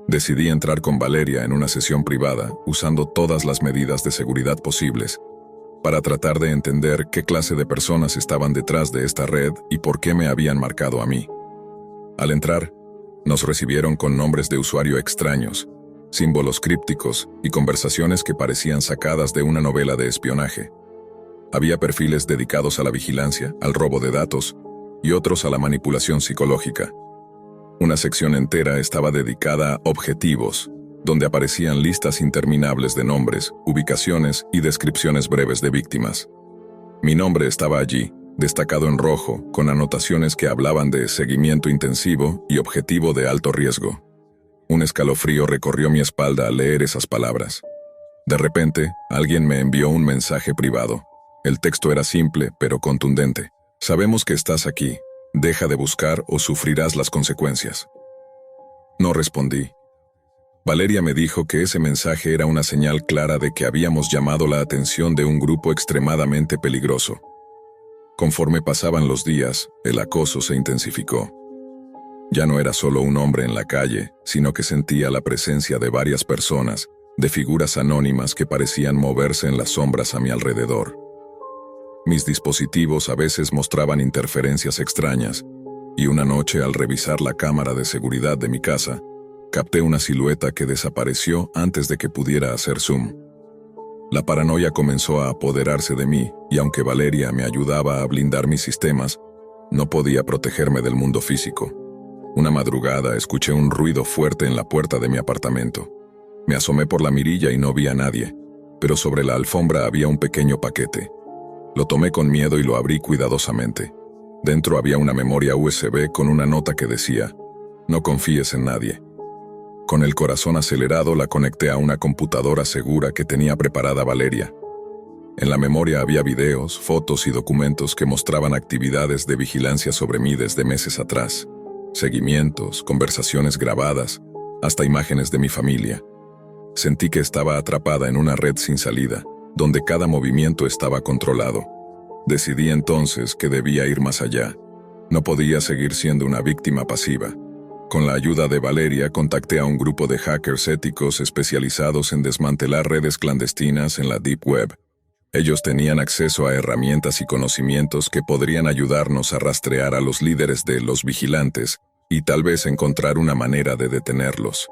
Decidí entrar con Valeria en una sesión privada, usando todas las medidas de seguridad posibles, para tratar de entender qué clase de personas estaban detrás de esta red y por qué me habían marcado a mí. Al entrar, nos recibieron con nombres de usuario extraños, símbolos crípticos y conversaciones que parecían sacadas de una novela de espionaje. Había perfiles dedicados a la vigilancia, al robo de datos, y otros a la manipulación psicológica. Una sección entera estaba dedicada a objetivos, donde aparecían listas interminables de nombres, ubicaciones y descripciones breves de víctimas. Mi nombre estaba allí, destacado en rojo, con anotaciones que hablaban de seguimiento intensivo y objetivo de alto riesgo. Un escalofrío recorrió mi espalda al leer esas palabras. De repente, alguien me envió un mensaje privado. El texto era simple, pero contundente. «Sabemos que estás aquí. Deja de buscar o sufrirás las consecuencias». No respondí. Valeria me dijo que ese mensaje era una señal clara de que habíamos llamado la atención de un grupo extremadamente peligroso. Conforme pasaban los días, el acoso se intensificó. Ya no era solo un hombre en la calle, sino que sentía la presencia de varias personas, de figuras anónimas que parecían moverse en las sombras a mi alrededor. Mis dispositivos a veces mostraban interferencias extrañas, y una noche al revisar la cámara de seguridad de mi casa, capté una silueta que desapareció antes de que pudiera hacer zoom. La paranoia comenzó a apoderarse de mí, y aunque Valeria me ayudaba a blindar mis sistemas, no podía protegerme del mundo físico. Una madrugada escuché un ruido fuerte en la puerta de mi apartamento. Me asomé por la mirilla y no vi a nadie, pero sobre la alfombra había un pequeño paquete. Lo tomé con miedo y lo abrí cuidadosamente. Dentro había una memoria USB con una nota que decía: «No confíes en nadie». Con el corazón acelerado la conecté a una computadora segura que tenía preparada Valeria. En la memoria había videos, fotos y documentos que mostraban actividades de vigilancia sobre mí desde meses atrás. Seguimientos, conversaciones grabadas, hasta imágenes de mi familia. Sentí que estaba atrapada en una red sin salida, donde cada movimiento estaba controlado. Decidí entonces que debía ir más allá. No podía seguir siendo una víctima pasiva. Con la ayuda de Valeria contacté a un grupo de hackers éticos especializados en desmantelar redes clandestinas en la Deep Web. Ellos tenían acceso a herramientas y conocimientos que podrían ayudarnos a rastrear a los líderes de los vigilantes y tal vez encontrar una manera de detenerlos.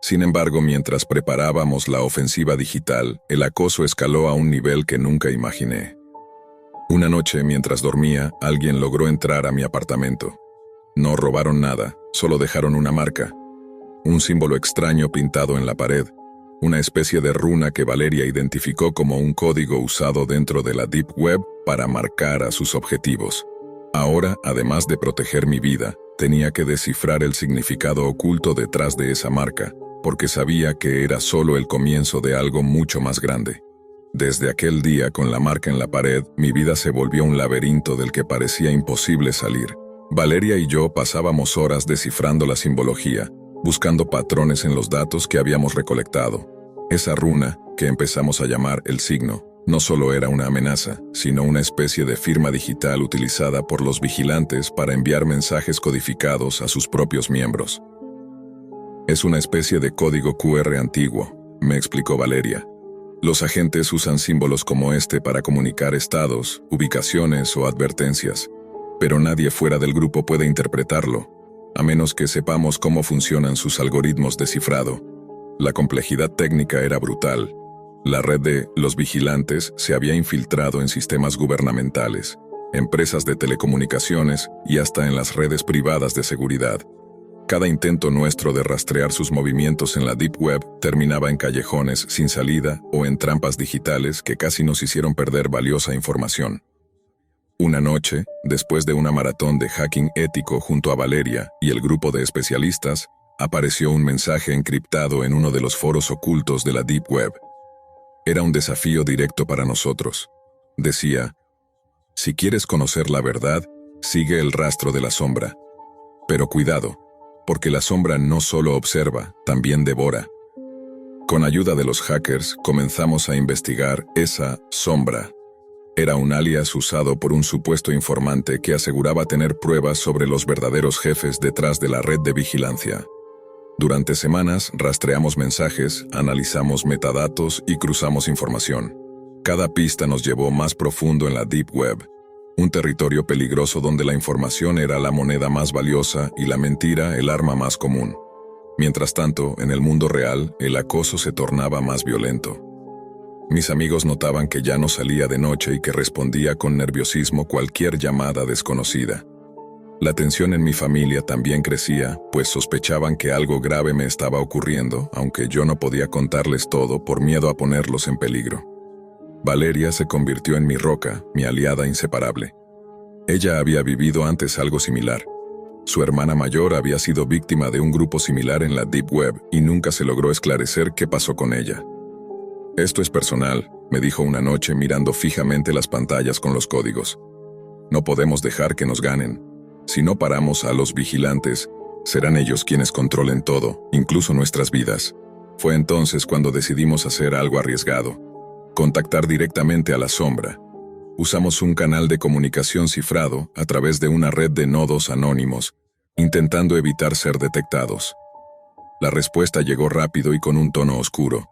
Sin embargo, mientras preparábamos la ofensiva digital, el acoso escaló a un nivel que nunca imaginé. Una noche, mientras dormía, alguien logró entrar a mi apartamento. No robaron nada, solo dejaron una marca. Un símbolo extraño pintado en la pared, una especie de runa que Valeria identificó como un código usado dentro de la Deep Web para marcar a sus objetivos. Ahora, además de proteger mi vida, tenía que descifrar el significado oculto detrás de esa marca, porque sabía que era solo el comienzo de algo mucho más grande. Desde aquel día con la marca en la pared, mi vida se volvió un laberinto del que parecía imposible salir. Valeria y yo pasábamos horas descifrando la simbología, buscando patrones en los datos que habíamos recolectado. Esa runa, que empezamos a llamar el signo, No solo era una amenaza, sino una especie de firma digital utilizada por los vigilantes para enviar mensajes codificados a sus propios miembros. Es una especie de código QR antiguo, me explicó Valeria. Los agentes usan símbolos como este para comunicar estados, ubicaciones o advertencias, pero nadie fuera del grupo puede interpretarlo, a menos que sepamos cómo funcionan sus algoritmos de cifrado. La complejidad técnica era brutal. La red de los vigilantes se había infiltrado en sistemas gubernamentales, empresas de telecomunicaciones y hasta en las redes privadas de seguridad. Cada intento nuestro de rastrear sus movimientos en la Deep Web terminaba en callejones sin salida o en trampas digitales que casi nos hicieron perder valiosa información. Una noche, después de una maratón de hacking ético junto a Valeria y el grupo de especialistas, apareció un mensaje encriptado en uno de los foros ocultos de la Deep Web. Era un desafío directo para nosotros. Decía: si quieres conocer la verdad, sigue el rastro de la sombra. Pero cuidado, porque la sombra no solo observa, también devora. Con ayuda de los hackers, comenzamos a investigar esa sombra. Era un alias usado por un supuesto informante que aseguraba tener pruebas sobre los verdaderos jefes detrás de la red de vigilancia. Durante semanas rastreamos mensajes, analizamos metadatos y cruzamos información. Cada pista nos llevó más profundo en la Deep Web, un territorio peligroso donde la información era la moneda más valiosa y la mentira el arma más común. Mientras tanto, en el mundo real, el acoso se tornaba más violento. Mis amigos notaban que ya no salía de noche y que respondía con nerviosismo cualquier llamada desconocida. La tensión en mi familia también crecía, pues sospechaban que algo grave me estaba ocurriendo, aunque yo no podía contarles todo por miedo a ponerlos en peligro. Valeria se convirtió en mi roca, mi aliada inseparable. Ella había vivido antes algo similar. Su hermana mayor había sido víctima de un grupo similar en la Deep Web y nunca se logró esclarecer qué pasó con ella. Esto es personal, me dijo una noche mirando fijamente las pantallas con los códigos. No podemos dejar que nos ganen. Si no paramos a los vigilantes, serán ellos quienes controlen todo, incluso nuestras vidas. Fue entonces cuando decidimos hacer algo arriesgado: contactar directamente a la sombra. Usamos un canal de comunicación cifrado a través de una red de nodos anónimos, intentando evitar ser detectados. La respuesta llegó rápido y con un tono oscuro.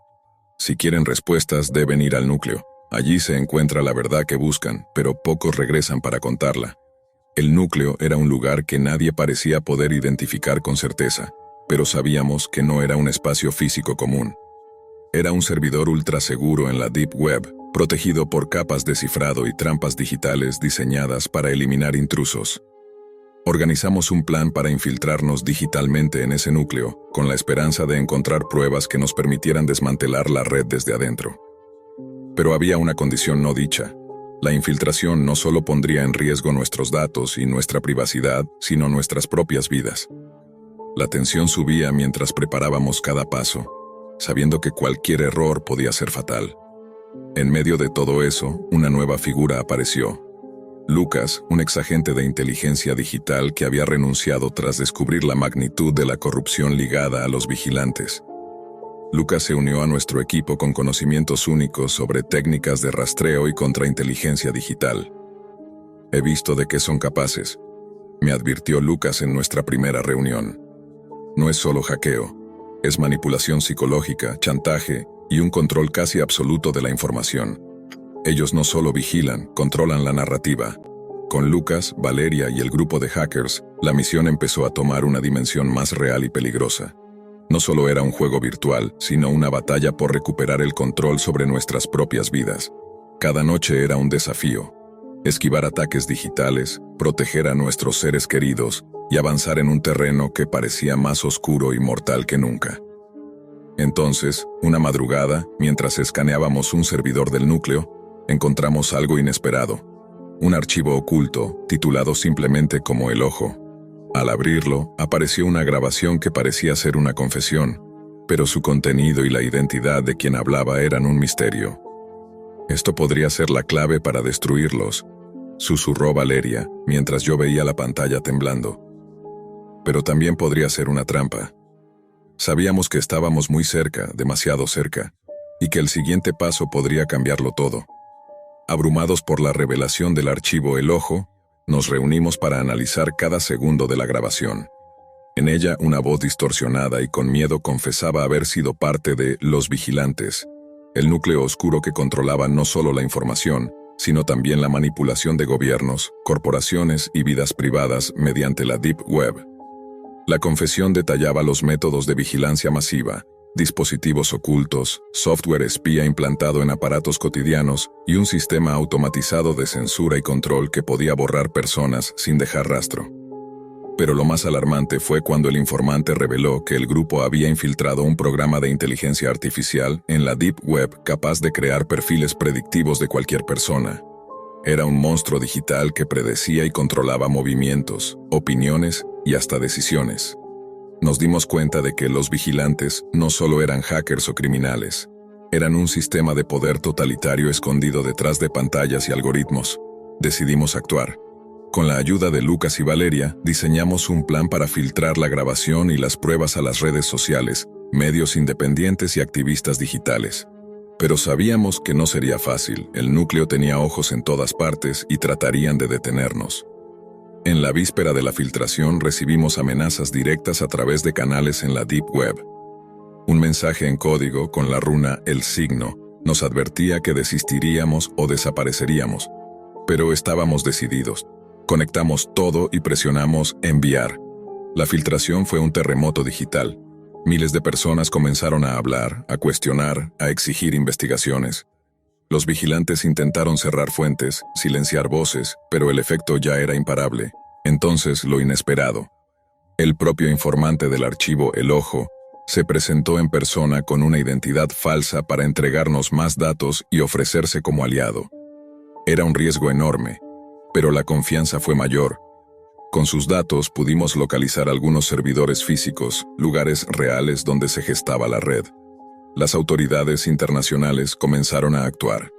Si quieren respuestas, deben ir al núcleo. Allí se encuentra la verdad que buscan, pero pocos regresan para contarla. El núcleo era un lugar que nadie parecía poder identificar con certeza, pero sabíamos que no era un espacio físico común. Era un servidor ultra seguro en la Deep Web, protegido por capas de cifrado y trampas digitales diseñadas para eliminar intrusos. Organizamos un plan para infiltrarnos digitalmente en ese núcleo, con la esperanza de encontrar pruebas que nos permitieran desmantelar la red desde adentro. Pero había una condición no dicha. La infiltración no solo pondría en riesgo nuestros datos y nuestra privacidad, sino nuestras propias vidas. La tensión subía mientras preparábamos cada paso, sabiendo que cualquier error podía ser fatal. En medio de todo eso, una nueva figura apareció. Lucas, un exagente de inteligencia digital que había renunciado tras descubrir la magnitud de la corrupción ligada a los vigilantes. Lucas se unió a nuestro equipo con conocimientos únicos sobre técnicas de rastreo y contrainteligencia digital. He visto de qué son capaces, me advirtió Lucas en nuestra primera reunión. No es solo hackeo, es manipulación psicológica, chantaje y un control casi absoluto de la información. Ellos no solo vigilan, controlan la narrativa. Con Lucas, Valeria y el grupo de hackers, la misión empezó a tomar una dimensión más real y peligrosa. No solo era un juego virtual, sino una batalla por recuperar el control sobre nuestras propias vidas. Cada noche era un desafío: esquivar ataques digitales, proteger a nuestros seres queridos y avanzar en un terreno que parecía más oscuro y mortal que nunca. Entonces, una madrugada, mientras escaneábamos un servidor del núcleo, encontramos algo inesperado: un archivo oculto, titulado simplemente como El Ojo. Al abrirlo, apareció una grabación que parecía ser una confesión, pero su contenido y la identidad de quien hablaba eran un misterio. Esto podría ser la clave para destruirlos, susurró Valeria, mientras yo veía la pantalla temblando. Pero también podría ser una trampa. Sabíamos que estábamos muy cerca, demasiado cerca, y que el siguiente paso podría cambiarlo todo. Abrumados por la revelación del archivo El Ojo, nos reunimos para analizar cada segundo de la grabación. En ella, una voz distorsionada y con miedo confesaba haber sido parte de Los Vigilantes, el núcleo oscuro que controlaba no solo la información, sino también la manipulación de gobiernos, corporaciones y vidas privadas mediante la Deep Web. La confesión detallaba los métodos de vigilancia masiva, dispositivos ocultos, software espía implantado en aparatos cotidianos y un sistema automatizado de censura y control que podía borrar personas sin dejar rastro. Pero lo más alarmante fue cuando el informante reveló que el grupo había infiltrado un programa de inteligencia artificial en la Deep Web capaz de crear perfiles predictivos de cualquier persona. Era un monstruo digital que predecía y controlaba movimientos, opiniones y hasta decisiones. Nos dimos cuenta de que los vigilantes no solo eran hackers o criminales, eran un sistema de poder totalitario escondido detrás de pantallas y algoritmos. Decidimos actuar. Con la ayuda de Lucas y Valeria, diseñamos un plan para filtrar la grabación y las pruebas a las redes sociales, medios independientes y activistas digitales. Pero sabíamos que no sería fácil, el núcleo tenía ojos en todas partes y tratarían de detenernos. En la víspera de la filtración recibimos amenazas directas a través de canales en la Deep Web. Un mensaje en código con la runa El Signo nos advertía que desistiríamos o desapareceríamos, pero estábamos decididos. Conectamos todo y presionamos enviar. La filtración fue un terremoto digital. Miles de personas comenzaron a hablar, a cuestionar, a exigir investigaciones. Los vigilantes intentaron cerrar fuentes, silenciar voces, pero el efecto ya era imparable. Entonces, lo inesperado. El propio informante del archivo El Ojo se presentó en persona con una identidad falsa para entregarnos más datos y ofrecerse como aliado. Era un riesgo enorme, pero la confianza fue mayor. Con sus datos pudimos localizar algunos servidores físicos, lugares reales donde se gestaba la red. Las autoridades internacionales comenzaron a actuar.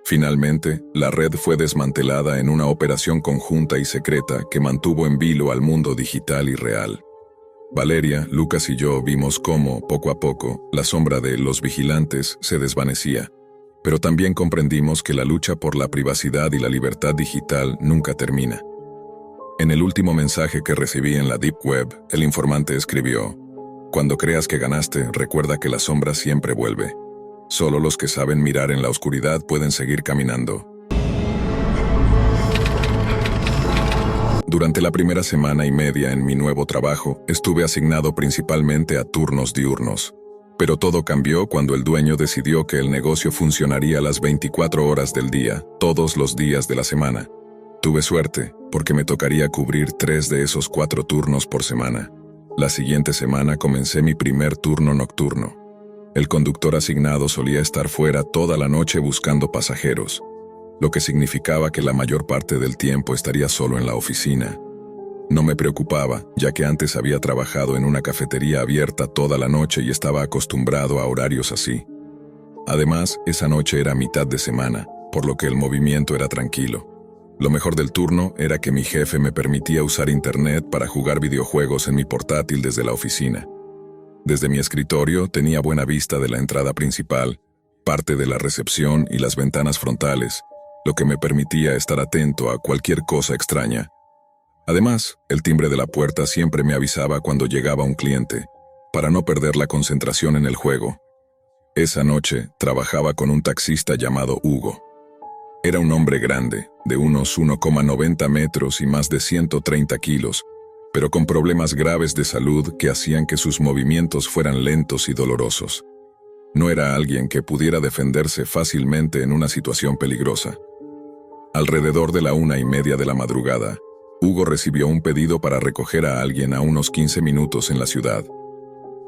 Finalmente, la red fue desmantelada en una operación conjunta y secreta que mantuvo en vilo al mundo digital y real. Valeria, Lucas y yo vimos cómo, poco a poco, la sombra de Los Vigilantes se desvanecía. Pero también comprendimos que la lucha por la privacidad y la libertad digital nunca termina. En el último mensaje que recibí en la Deep Web, el informante escribió: «Cuando creas que ganaste, recuerda que la sombra siempre vuelve. Solo los que saben mirar en la oscuridad pueden seguir caminando». Durante la primera semana y media en mi nuevo trabajo, estuve asignado principalmente a turnos diurnos. Pero todo cambió cuando el dueño decidió que el negocio funcionaría las 24 horas del día, todos los días de la semana. Tuve suerte, porque me tocaría cubrir 3 de esos 4 turnos por semana. La siguiente semana comencé mi primer turno nocturno. El conductor asignado solía estar fuera toda la noche buscando pasajeros, lo que significaba que la mayor parte del tiempo estaría solo en la oficina. No me preocupaba, ya que antes había trabajado en una cafetería abierta toda la noche y estaba acostumbrado a horarios así. Además, esa noche era mitad de semana, por lo que el movimiento era tranquilo. Lo mejor del turno era que mi jefe me permitía usar internet para jugar videojuegos en mi portátil desde la oficina. Desde mi escritorio tenía buena vista de la entrada principal, parte de la recepción y las ventanas frontales, lo que me permitía estar atento a cualquier cosa extraña. Además, el timbre de la puerta siempre me avisaba cuando llegaba un cliente, para no perder la concentración en el juego. Esa noche trabajaba con un taxista llamado Hugo. Era un hombre grande, de unos 1,90 metros y más de 130 kilos, pero con problemas graves de salud que hacían que sus movimientos fueran lentos y dolorosos. No era alguien que pudiera defenderse fácilmente en una situación peligrosa. Alrededor de la 1:30 de la madrugada, Hugo recibió un pedido para recoger a alguien a unos 15 minutos en la ciudad.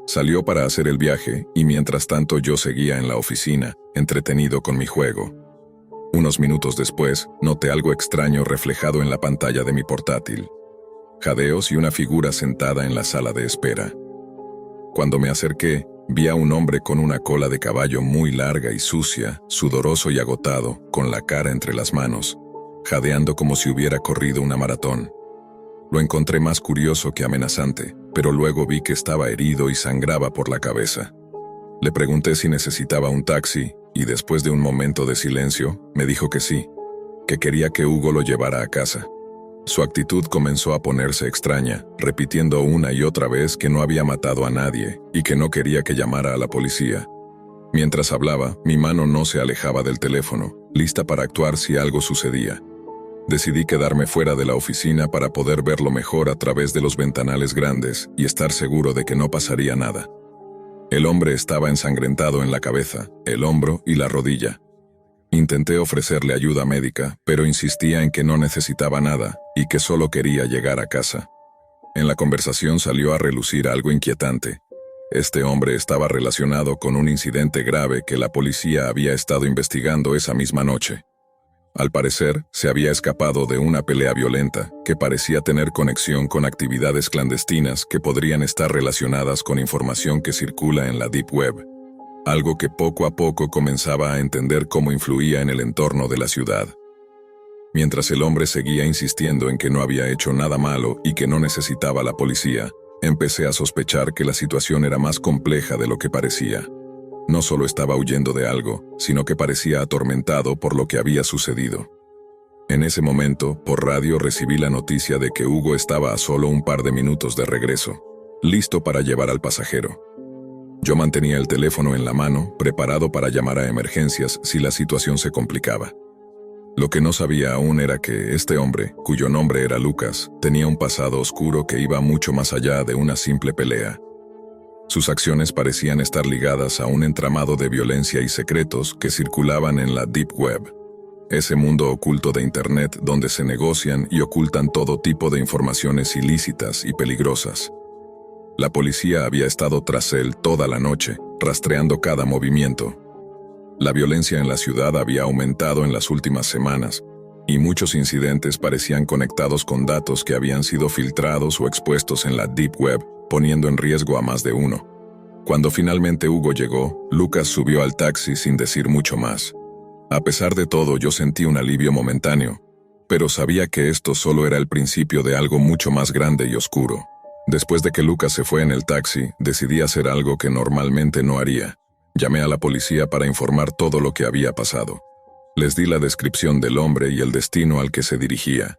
Salió para hacer el viaje y mientras tanto yo seguía en la oficina, entretenido con mi juego. Unos minutos después, noté algo extraño reflejado en la pantalla de mi portátil. Jadeos y una figura sentada en la sala de espera. Cuando me acerqué, vi a un hombre con una cola de caballo muy larga y sucia, sudoroso y agotado, con la cara entre las manos, jadeando como si hubiera corrido una maratón. Lo encontré más curioso que amenazante, pero luego vi que estaba herido y sangraba por la cabeza. Le pregunté si necesitaba un taxi, y después de un momento de silencio, me dijo que sí, que quería que Hugo lo llevara a casa. Su actitud comenzó a ponerse extraña, repitiendo una y otra vez que no había matado a nadie y que no quería que llamara a la policía. Mientras hablaba, mi mano no se alejaba del teléfono, lista para actuar si algo sucedía. Decidí quedarme fuera de la oficina para poder verlo mejor a través de los ventanales grandes y estar seguro de que no pasaría nada. El hombre estaba ensangrentado en la cabeza, el hombro y la rodilla. Intenté ofrecerle ayuda médica, pero insistía en que no necesitaba nada y que solo quería llegar a casa. En la conversación salió a relucir algo inquietante. Este hombre estaba relacionado con un incidente grave que la policía había estado investigando esa misma noche. Al parecer, se había escapado de una pelea violenta que parecía tener conexión con actividades clandestinas que podrían estar relacionadas con información que circula en la Deep Web, algo que poco a poco comenzaba a entender cómo influía en el entorno de la ciudad. Mientras el hombre seguía insistiendo en que no había hecho nada malo y que no necesitaba la policía, empecé a sospechar que la situación era más compleja de lo que parecía. No solo estaba huyendo de algo, sino que parecía atormentado por lo que había sucedido. En ese momento, por radio recibí la noticia de que Hugo estaba a solo un par de minutos de regreso, listo para llevar al pasajero. Yo mantenía el teléfono en la mano, preparado para llamar a emergencias si la situación se complicaba. Lo que no sabía aún era que este hombre, cuyo nombre era Lucas, tenía un pasado oscuro que iba mucho más allá de una simple pelea. Sus acciones parecían estar ligadas a un entramado de violencia y secretos que circulaban en la Deep Web, ese mundo oculto de Internet donde se negocian y ocultan todo tipo de informaciones ilícitas y peligrosas. La policía había estado tras él toda la noche, rastreando cada movimiento. La violencia en la ciudad había aumentado en las últimas semanas, y muchos incidentes parecían conectados con datos que habían sido filtrados o expuestos en la Deep Web, poniendo en riesgo a más de uno. Cuando finalmente Hugo llegó, Lucas subió al taxi sin decir mucho más. A pesar de todo, yo sentí un alivio momentáneo, pero sabía que esto solo era el principio de algo mucho más grande y oscuro. Después de que Lucas se fue en el taxi, decidí hacer algo que normalmente no haría. Llamé a la policía para informar todo lo que había pasado. Les di la descripción del hombre y el destino al que se dirigía.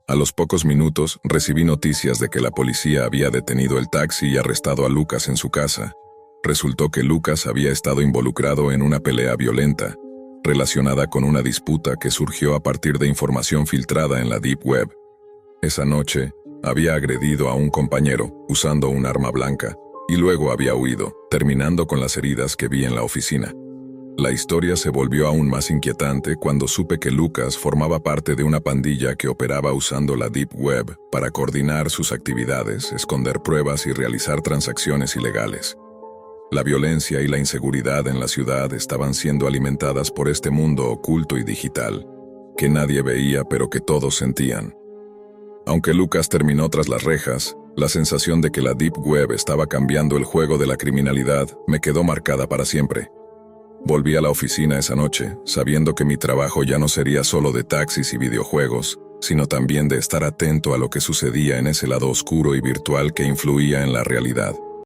A los pocos minutos, recibí noticias de que la policía había detenido el taxi y arrestado a Lucas en su casa. Resultó que Lucas había estado involucrado en una pelea violenta, relacionada con una disputa que surgió a partir de información filtrada en la Deep Web. Esa noche, había agredido a un compañero usando un arma blanca, y luego había huido, terminando con las heridas que vi en la oficina. La historia se volvió aún más inquietante cuando supe que Lucas formaba parte de una pandilla que operaba usando la Deep Web para coordinar sus actividades, esconder pruebas y realizar transacciones ilegales. La violencia y la inseguridad en la ciudad estaban siendo alimentadas por este mundo oculto y digital, que nadie veía pero que todos sentían. Aunque Lucas terminó tras las rejas, la sensación de que la Deep Web estaba cambiando el juego de la criminalidad me quedó marcada para siempre. Volví a la oficina esa noche, sabiendo que mi trabajo ya no sería solo de taxis y videojuegos, sino también de estar atento a lo que sucedía en ese lado oscuro y virtual que influía en la realidad.